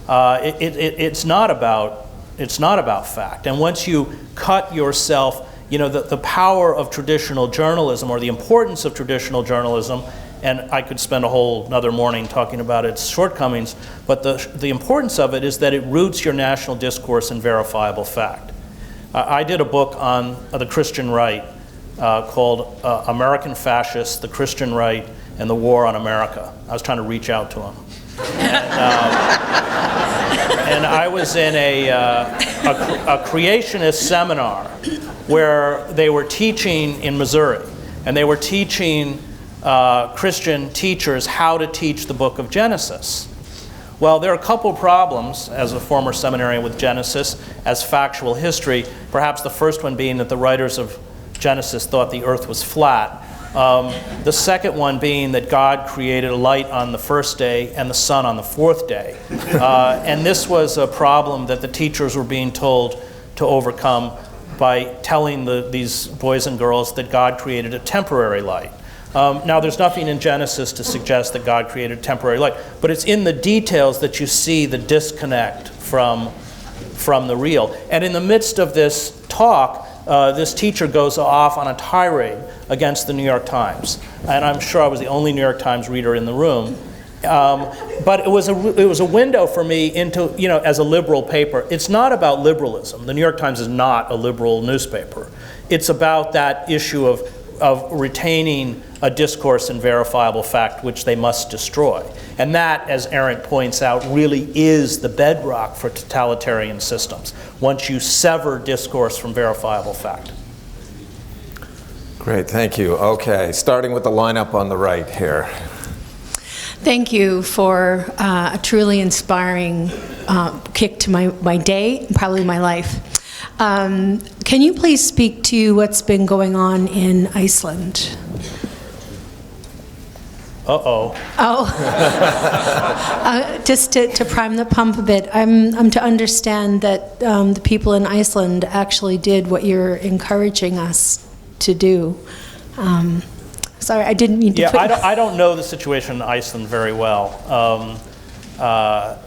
It's not about fact. And once you cut yourself, the power of traditional journalism, or the importance of traditional journalism, and I could spend a whole another morning talking about its shortcomings, but the importance of it is that it roots your national discourse in verifiable fact. I did a book on the Christian right called American Fascists, the Christian Right, and the War on America. I was trying to reach out to them. And I was in a creationist seminar where they were teaching in Missouri, and they were teaching Christian teachers how to teach the book of Genesis. Well, there are a couple problems as a former seminarian with Genesis as factual history, perhaps the first one being that the writers of Genesis thought the earth was flat. The second one being that God created a light on the first day and the sun on the fourth day. And this was a problem that the teachers were being told to overcome by telling these boys and girls that God created a temporary light. Now, there's nothing in Genesis to suggest that God created temporary light, but it's in the details that you see the disconnect from the real. And in the midst of this talk, this teacher goes off on a tirade against the New York Times. And I'm sure I was the only New York Times reader in the room. But it was a window for me into, as a liberal paper. It's not about liberalism. The New York Times is not a liberal newspaper. It's about that issue of retaining a discourse in verifiable fact, which they must destroy. And that, as Arendt points out, really is the bedrock for totalitarian systems, once you sever discourse from verifiable fact. Great, thank you. Okay, starting with the lineup on the right here. Thank you for a truly inspiring kick to my day, probably my life. Can you please speak to what's been going on in Iceland? Uh-oh. Oh, just to prime the pump a bit, I'm to understand that the people in Iceland actually did what you're encouraging us to do. Sorry, I didn't mean to put... I don't know the situation in Iceland very well. Other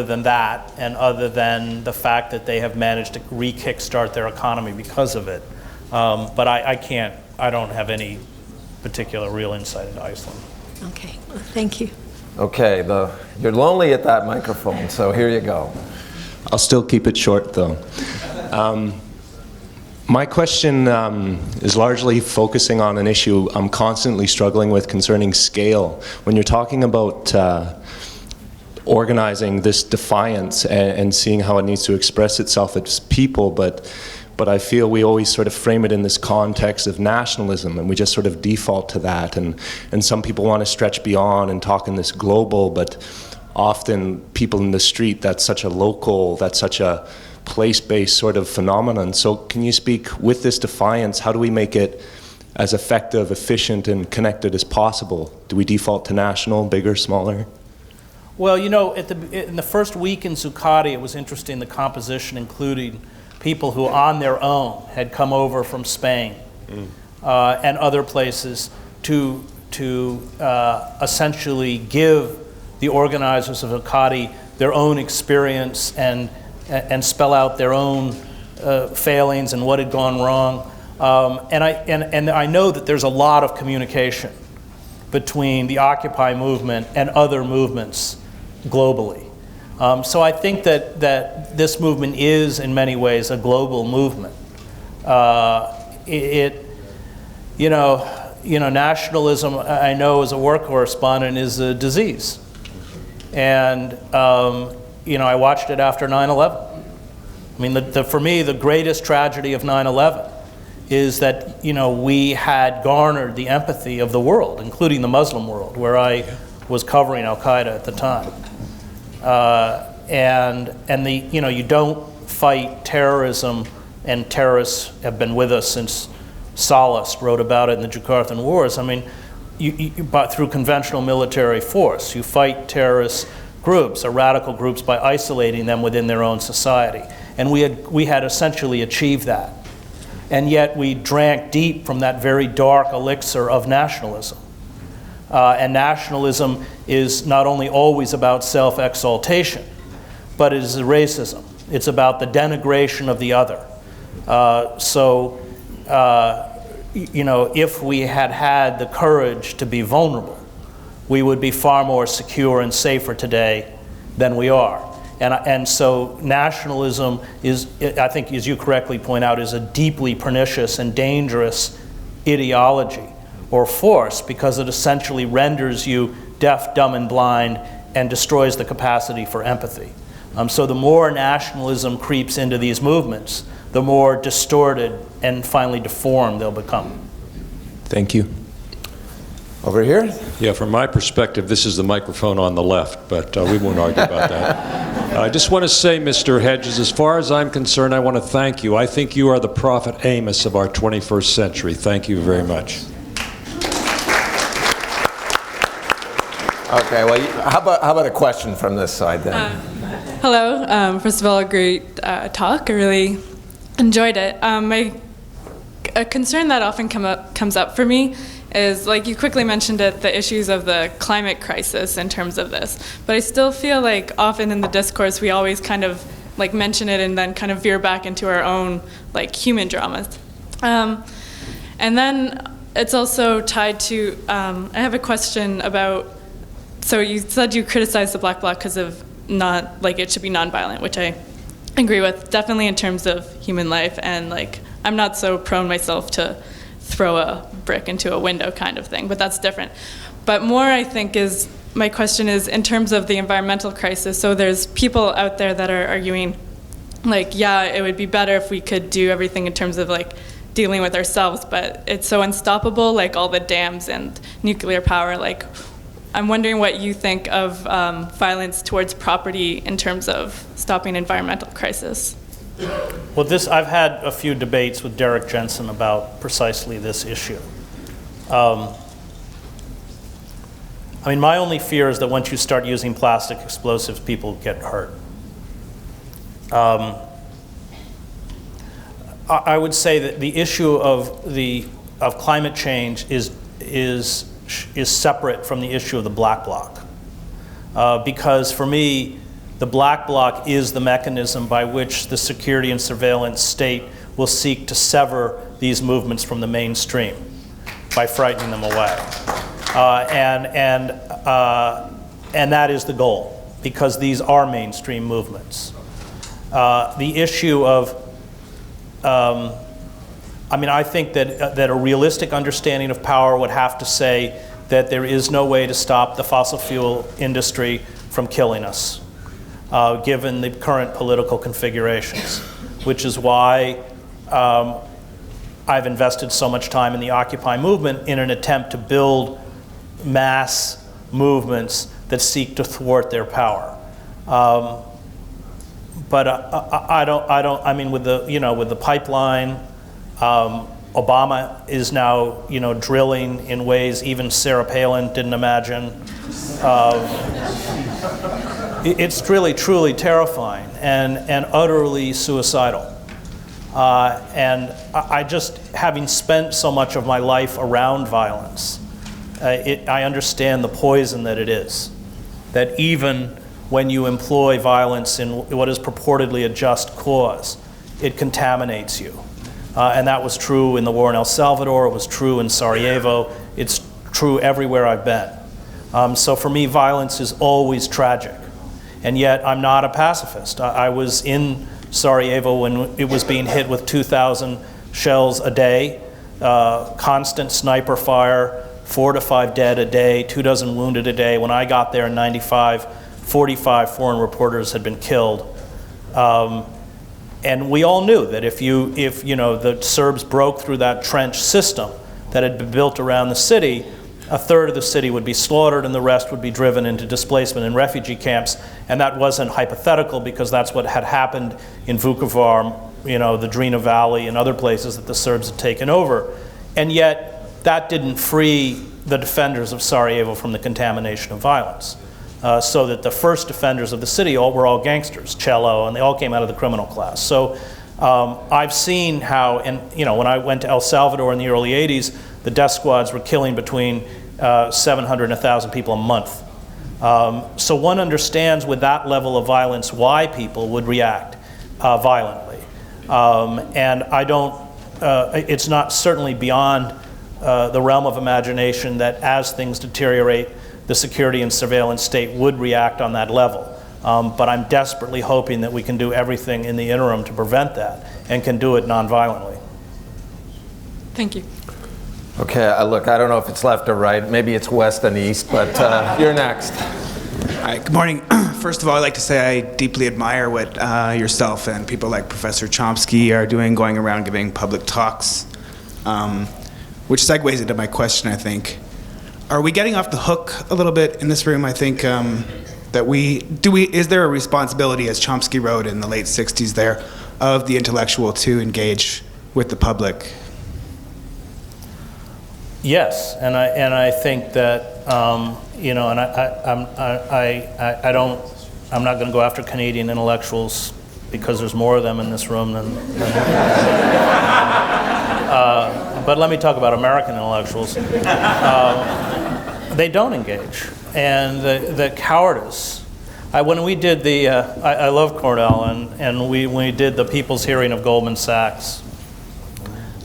than that, and other than the fact that they have managed to re-kickstart their economy because of it. But I don't have any particular real insight into Iceland. Okay, well, thank you. Okay, you're lonely at that microphone, so here you go. I'll still keep it short, though. My question is largely focusing on an issue I'm constantly struggling with concerning scale. When you're talking about organizing this defiance and seeing how it needs to express itself as people, but I feel we always sort of frame it in this context of nationalism, and we just sort of default to that. And some people want to stretch beyond and talk in this global, but often people in the street, that's such a local, that's such a place-based sort of phenomenon. So can you speak with this defiance, how do we make it as effective, efficient, and connected as possible? Do we default to national, bigger, smaller? Well, in the first week in Zuccotti, it was interesting, the composition including people who on their own had come over from Spain and other places to essentially give the organizers of Zuccotti their own experience and spell out their own failings and what had gone wrong. And I know that there's a lot of communication between the Occupy movement and other movements globally. So I think that this movement is, in many ways, a global movement. Nationalism, I know as a war correspondent, is a disease. And I watched it after 9/11. I mean, for me, the greatest tragedy of 9/11 is that, we had garnered the empathy of the world, including the Muslim world, where I was covering Al-Qaeda at the time. You don't fight terrorism, and terrorists have been with us since Sallust wrote about it in the Jakartan Wars. I mean, but through conventional military force. You fight terrorist groups or radical groups by isolating them within their own society. And we had essentially achieved that. And yet we drank deep from that very dark elixir of nationalism. And nationalism is not only always about self-exaltation, but it is racism. It's about the denigration of the other. If we had had the courage to be vulnerable, we would be far more secure and safer today than we are. And so nationalism is, I think, as you correctly point out, is a deeply pernicious and dangerous ideology or force, because it essentially renders you deaf, dumb, and blind and destroys the capacity for empathy. So the more nationalism creeps into these movements, the more distorted and finally deformed they'll become. Thank you. Over here? Yeah, from my perspective, this is the microphone on the left, but we won't argue about that. I just want to say, Mr. Hedges, as far as I'm concerned, I want to thank you. I think you are the Prophet Amos of our 21st century. Thank you very much. Okay, well, how about a question from this side then? Hello. First of all, a great talk. I really enjoyed it. A concern that often comes up for me is, like you quickly mentioned it, the issues of the climate crisis in terms of this. But I still feel like often in the discourse we always kind of like mention it and then kind of veer back into our own like human dramas. And then it's also tied to, I have a question about, so you said you criticized the Black Bloc because of not, like it should be nonviolent, which I agree with, definitely in terms of human life, and like I'm not so prone myself to throw a brick into a window kind of thing, but that's different. But more, I think, is, my question is in terms of the environmental crisis. So there's people out there that are arguing, like, yeah, it would be better if we could do everything in terms of like dealing with ourselves, but it's so unstoppable, like all the dams and nuclear power. Like, I'm wondering what you think of violence towards property in terms of stopping environmental crisis. Well, I've had a few debates with Derek Jensen about precisely this issue. I mean, my only fear is that once you start using plastic explosives, people get hurt. I would say that the issue of climate change is separate from the issue of the Black Bloc, because for me, the Black Bloc is the mechanism by which the security and surveillance state will seek to sever these movements from the mainstream by frightening them away. And that is the goal, because these are mainstream movements. The issue of, I think that a realistic understanding of power would have to say that there is no way to stop the fossil fuel industry from killing us, given the current political configurations, which is why I've invested so much time in the Occupy movement in an attempt to build mass movements that seek to thwart their power. But I mean, with the pipeline, Obama is now, drilling in ways even Sarah Palin didn't imagine. It's really, truly terrifying and utterly suicidal. And I just, having spent so much of my life around violence, I understand the poison that it is. That even when you employ violence in what is purportedly a just cause, it contaminates you. And that was true in the war in El Salvador, it was true in Sarajevo, it's true everywhere I've been. So for me, violence is always tragic. And yet, I'm not a pacifist. I was in Sarajevo when it was being hit with 2,000 shells a day, constant sniper fire, 4 to 5 dead a day, 24 wounded a day. When I got there in '95, 45 foreign reporters had been killed. And we all knew that if the Serbs broke through that trench system that had been built around the city, a third of the city would be slaughtered and the rest would be driven into displacement and refugee camps. And that wasn't hypothetical, because that's what had happened in Vukovar, the Drina Valley and other places that the Serbs had taken over. And yet that didn't free the defenders of Sarajevo from the contamination of violence. So that the first defenders of the city were all gangsters, cello, and they all came out of the criminal class. So I've seen how, when I went to El Salvador in the early 80s, the death squads were killing between 700 and 1,000 people a month. So one understands with that level of violence why people would react violently. And I don't, it's not certainly beyond the realm of imagination that as things deteriorate, the security and surveillance state would react on that level. But I'm desperately hoping that we can do everything in the interim to prevent that and can do it nonviolently. Thank you. Okay, look, I don't know if it's left or right. Maybe it's west and east, but you're next. Hi, good morning. First of all, I'd like to say I deeply admire what yourself and people like Professor Chomsky are doing, going around giving public talks, which segues into my question, I think. Are we getting off the hook a little bit in this room? I think that is there a responsibility, as Chomsky wrote in the late 60s there, of the intellectual to engage with the public? Yes, and I think that I'm not going to go after Canadian intellectuals because there's more of them in this room than but let me talk about American intellectuals. They don't engage, and the cowardice. When we did the, I love Cornell, and when we did the People's Hearing of Goldman Sachs,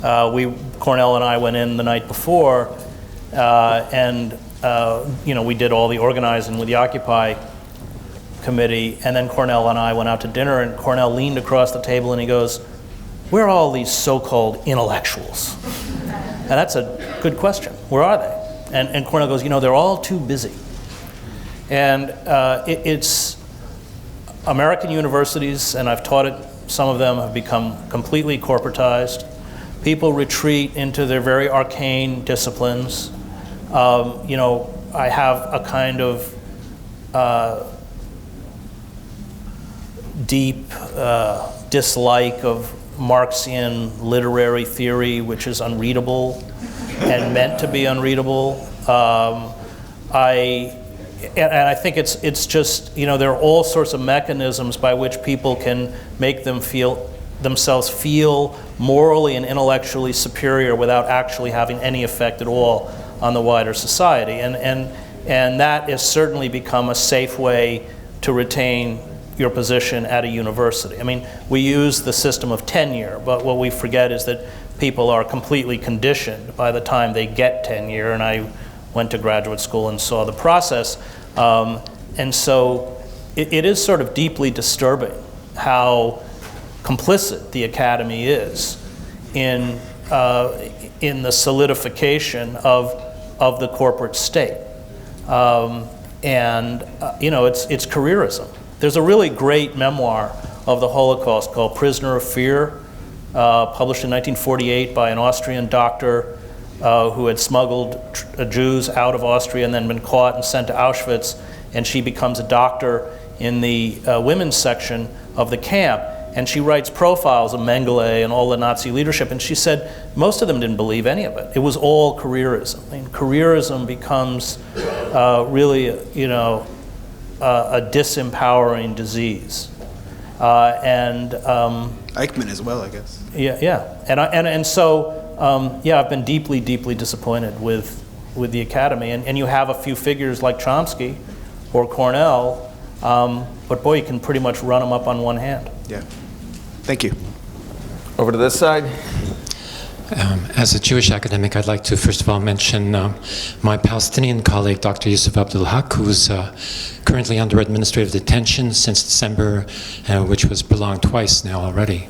Cornell and I went in the night before, and we did all the organizing with the Occupy committee, and then Cornell and I went out to dinner, and Cornell leaned across the table and he goes, "Where are all these so-called intellectuals?" And that's a good question. Where are they? And Cornell goes, they're all too busy. And it's American universities, and I've taught it, some of them have become completely corporatized. People retreat into their very arcane disciplines. I have a kind of deep dislike of Marxian literary theory, which is unreadable and meant to be unreadable. I think it's just, there are all sorts of mechanisms by which people can make themselves feel morally and intellectually superior without actually having any effect at all on the wider society. And that has certainly become a safe way to retain your position at a university. I mean, we use the system of tenure, but what we forget is that people are completely conditioned by the time they get tenure, and I went to graduate school and saw the process. And so it is sort of deeply disturbing how complicit the academy is in the solidification of the corporate state. It's careerism. There's a really great memoir of the Holocaust called Prisoner of Fear, published in 1948 by an Austrian doctor who had smuggled Jews out of Austria and then been caught and sent to Auschwitz, and she becomes a doctor in the women's section of the camp. And she writes profiles of Mengele and all the Nazi leadership, and she said most of them didn't believe any of it. It was all careerism. I mean, careerism becomes really, a disempowering disease. Eichmann as well, I guess. Yeah. So I've been deeply, deeply disappointed with the academy. And you have a few figures like Chomsky or Cornell, but boy, you can pretty much run them up on one hand. Yeah. Thank you. Over to this side. As a Jewish academic, I'd like to first of all mention my Palestinian colleague, Dr. Yusuf Abdul Haq, who's currently under administrative detention since December, which was prolonged twice now already.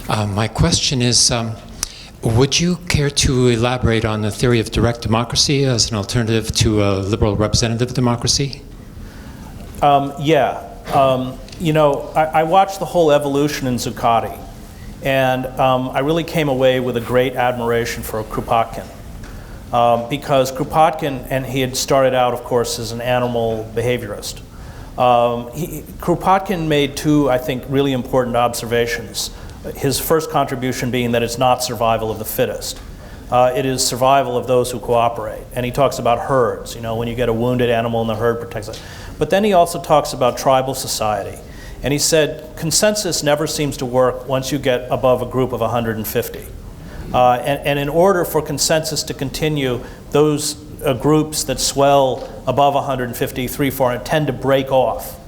My question is, would you care to elaborate on the theory of direct democracy as an alternative to a liberal representative democracy? I watched the whole evolution in Zuccotti, and I really came away with a great admiration for Kropotkin. Because Kropotkin, and he had started out, of course, as an animal behaviorist. Kropotkin made two, I think, really important observations. His first contribution being that it's not survival of the fittest. It is survival of those who cooperate. And he talks about herds, when you get a wounded animal and the herd protects it. But then he also talks about tribal society. And he said, consensus never seems to work once you get above a group of 150. And in order for consensus to continue, those groups that swell above 150, 300, 400 tend to break off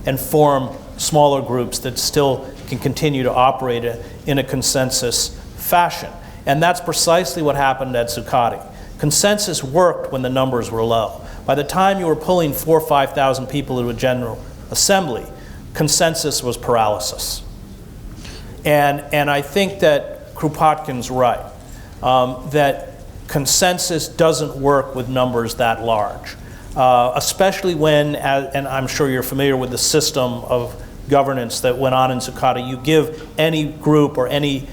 and form smaller groups that still can continue to operate in a consensus fashion. And that's precisely what happened at Zuccotti. Consensus worked when the numbers were low. By the time you were pulling 4,000 or 5,000 people into a general assembly, consensus was paralysis. And I think that Kropotkin's right, that consensus doesn't work with numbers that large, especially when, and I'm sure you're familiar with the system of governance that went on in Zuccotti, you give any group or any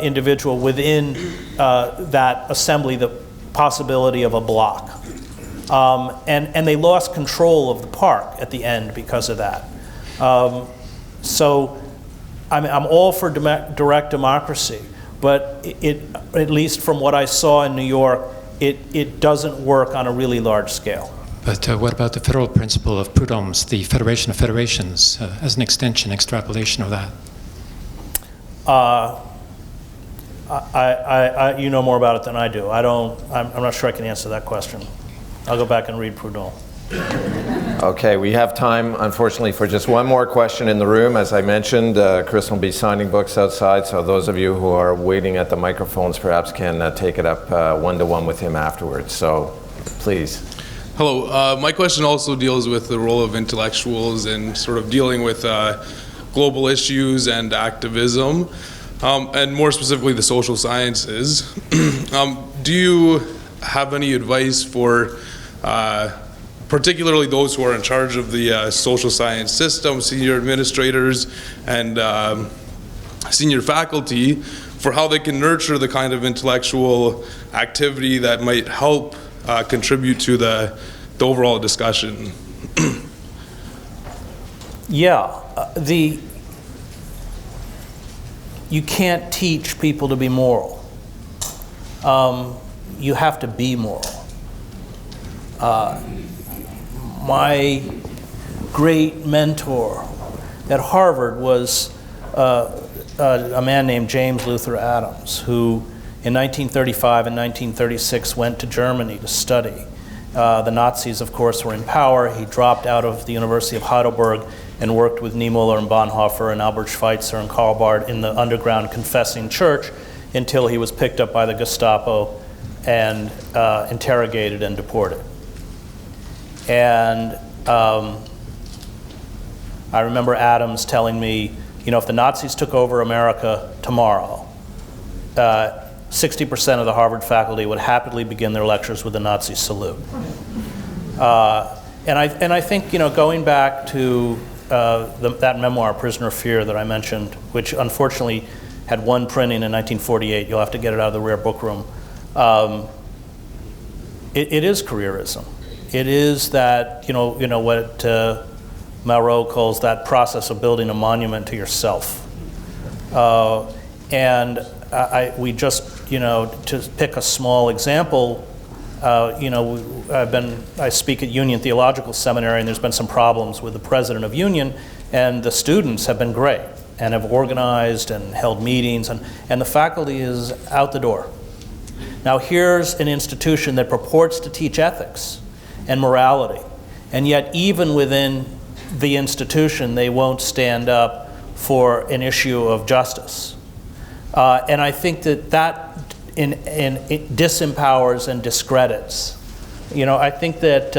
individual within that assembly the possibility of a block. And they lost control of the park at the end because of that. So I'm all for direct democracy. But at least from what I saw in New York, it doesn't work on a really large scale. But what about the federal principle of prud'hommes, the Federation of Federations, as an extension, extrapolation of that? You know more about it than I do. I'm not sure I can answer that question. I'll go back and read Proudhon. Okay, we have time, unfortunately, for just one more question in the room. As I mentioned, Chris will be signing books outside, so those of you who are waiting at the microphones perhaps can take it up one-to-one with him afterwards. So, please. Hello. My question also deals with the role of intellectuals in sort of dealing with global issues and activism, and more specifically the social sciences. Do you have any advice for particularly those who are in charge of the social science system, senior administrators and senior faculty, for how they can nurture the kind of intellectual activity that might help contribute to the overall discussion? You can't teach people to be moral. You have to be moral. My great mentor at Harvard was a man named James Luther Adams, who in 1935 and 1936 went to Germany to study. The Nazis, of course, were in power. He dropped out of the University of Heidelberg and worked with Niemöller and Bonhoeffer and Albert Schweitzer and Karl Barth in the underground confessing church until he was picked up by the Gestapo and interrogated and deported. And I remember Adams telling me, if the Nazis took over America tomorrow, 60% of the Harvard faculty would happily begin their lectures with a Nazi salute. And I think, going back to that memoir, Prisoner of Fear, that I mentioned, which unfortunately had one printing in 1948, you'll have to get it out of the rare book room. It is careerism. It is that, what Malraux calls that process of building a monument to yourself. And we just, to pick a small example, I speak at Union Theological Seminary, and there's been some problems with the president of Union, and the students have been great and have organized and held meetings, and the faculty is out the door. Now here's an institution that purports to teach ethics and morality, and yet even within the institution they won't stand up for an issue of justice. And I think that it disempowers and discredits. I think that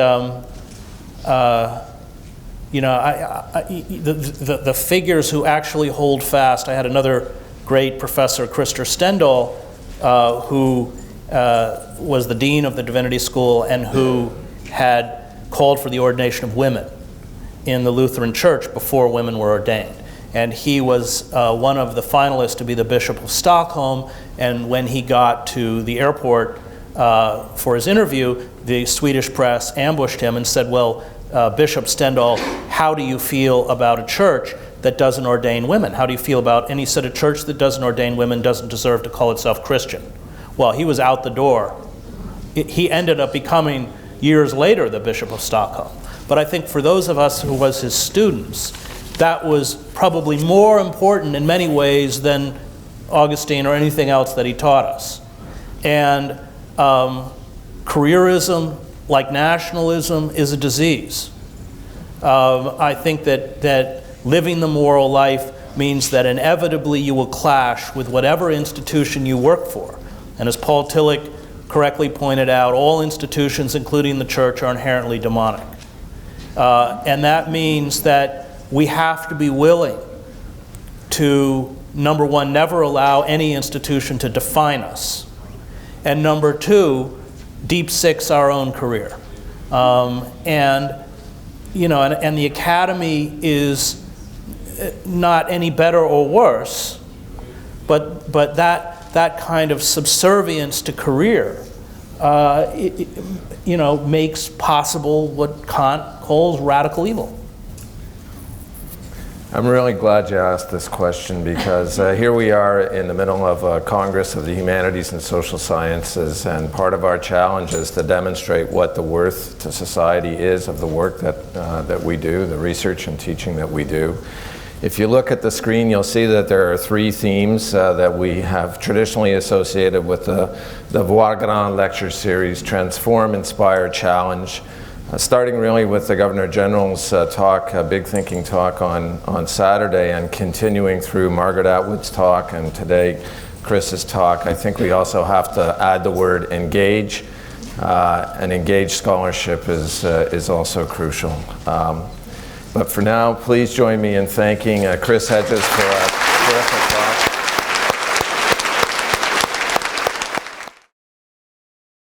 the figures who actually hold fast. I had another great professor, Krister Stendahl, who was the dean of the Divinity School and who had called for the ordination of women. in the Lutheran Church before women were ordained. And he was one of the finalists to be the Bishop of Stockholm, and when he got to the airport for his interview, the Swedish press ambushed him and said, well, Bishop Stendahl, how do you feel about a church that doesn't ordain women? How do you feel about, and he said, a church that doesn't ordain women doesn't deserve to call itself Christian. Well, he was out the door. He ended up becoming, years later, the Bishop of Stockholm. But I think for those of us who was his students, that was probably more important in many ways than Augustine or anything else that he taught us. And careerism, like nationalism, is a disease. I think that living the moral life means that inevitably you will clash with whatever institution you work for. And as Paul Tillich correctly pointed out, all institutions, including the church, are inherently demonic. And that means that we have to be willing to, number one, never allow any institution to define us. And number two, deep six our own career. And the academy is not any better or worse, but that kind of subservience to career, makes possible what Kant calls radical evil. I'm really glad you asked this question, because here we are in the middle of a Congress of the Humanities and Social Sciences, and part of our challenge is to demonstrate what the worth to society is of the work that we do, the research and teaching that we do. If you look at the screen, you'll see that there are three themes that we have traditionally associated with the Voir Grand lecture series: transform, inspire, challenge. Starting really with the Governor General's talk, Big Thinking talk on Saturday, and continuing through Margaret Atwood's talk and today Chris's talk. I think we also have to add the word engage, and engaged scholarship is also crucial. But for now, please join me in thanking Chris Hedges for a terrific talk.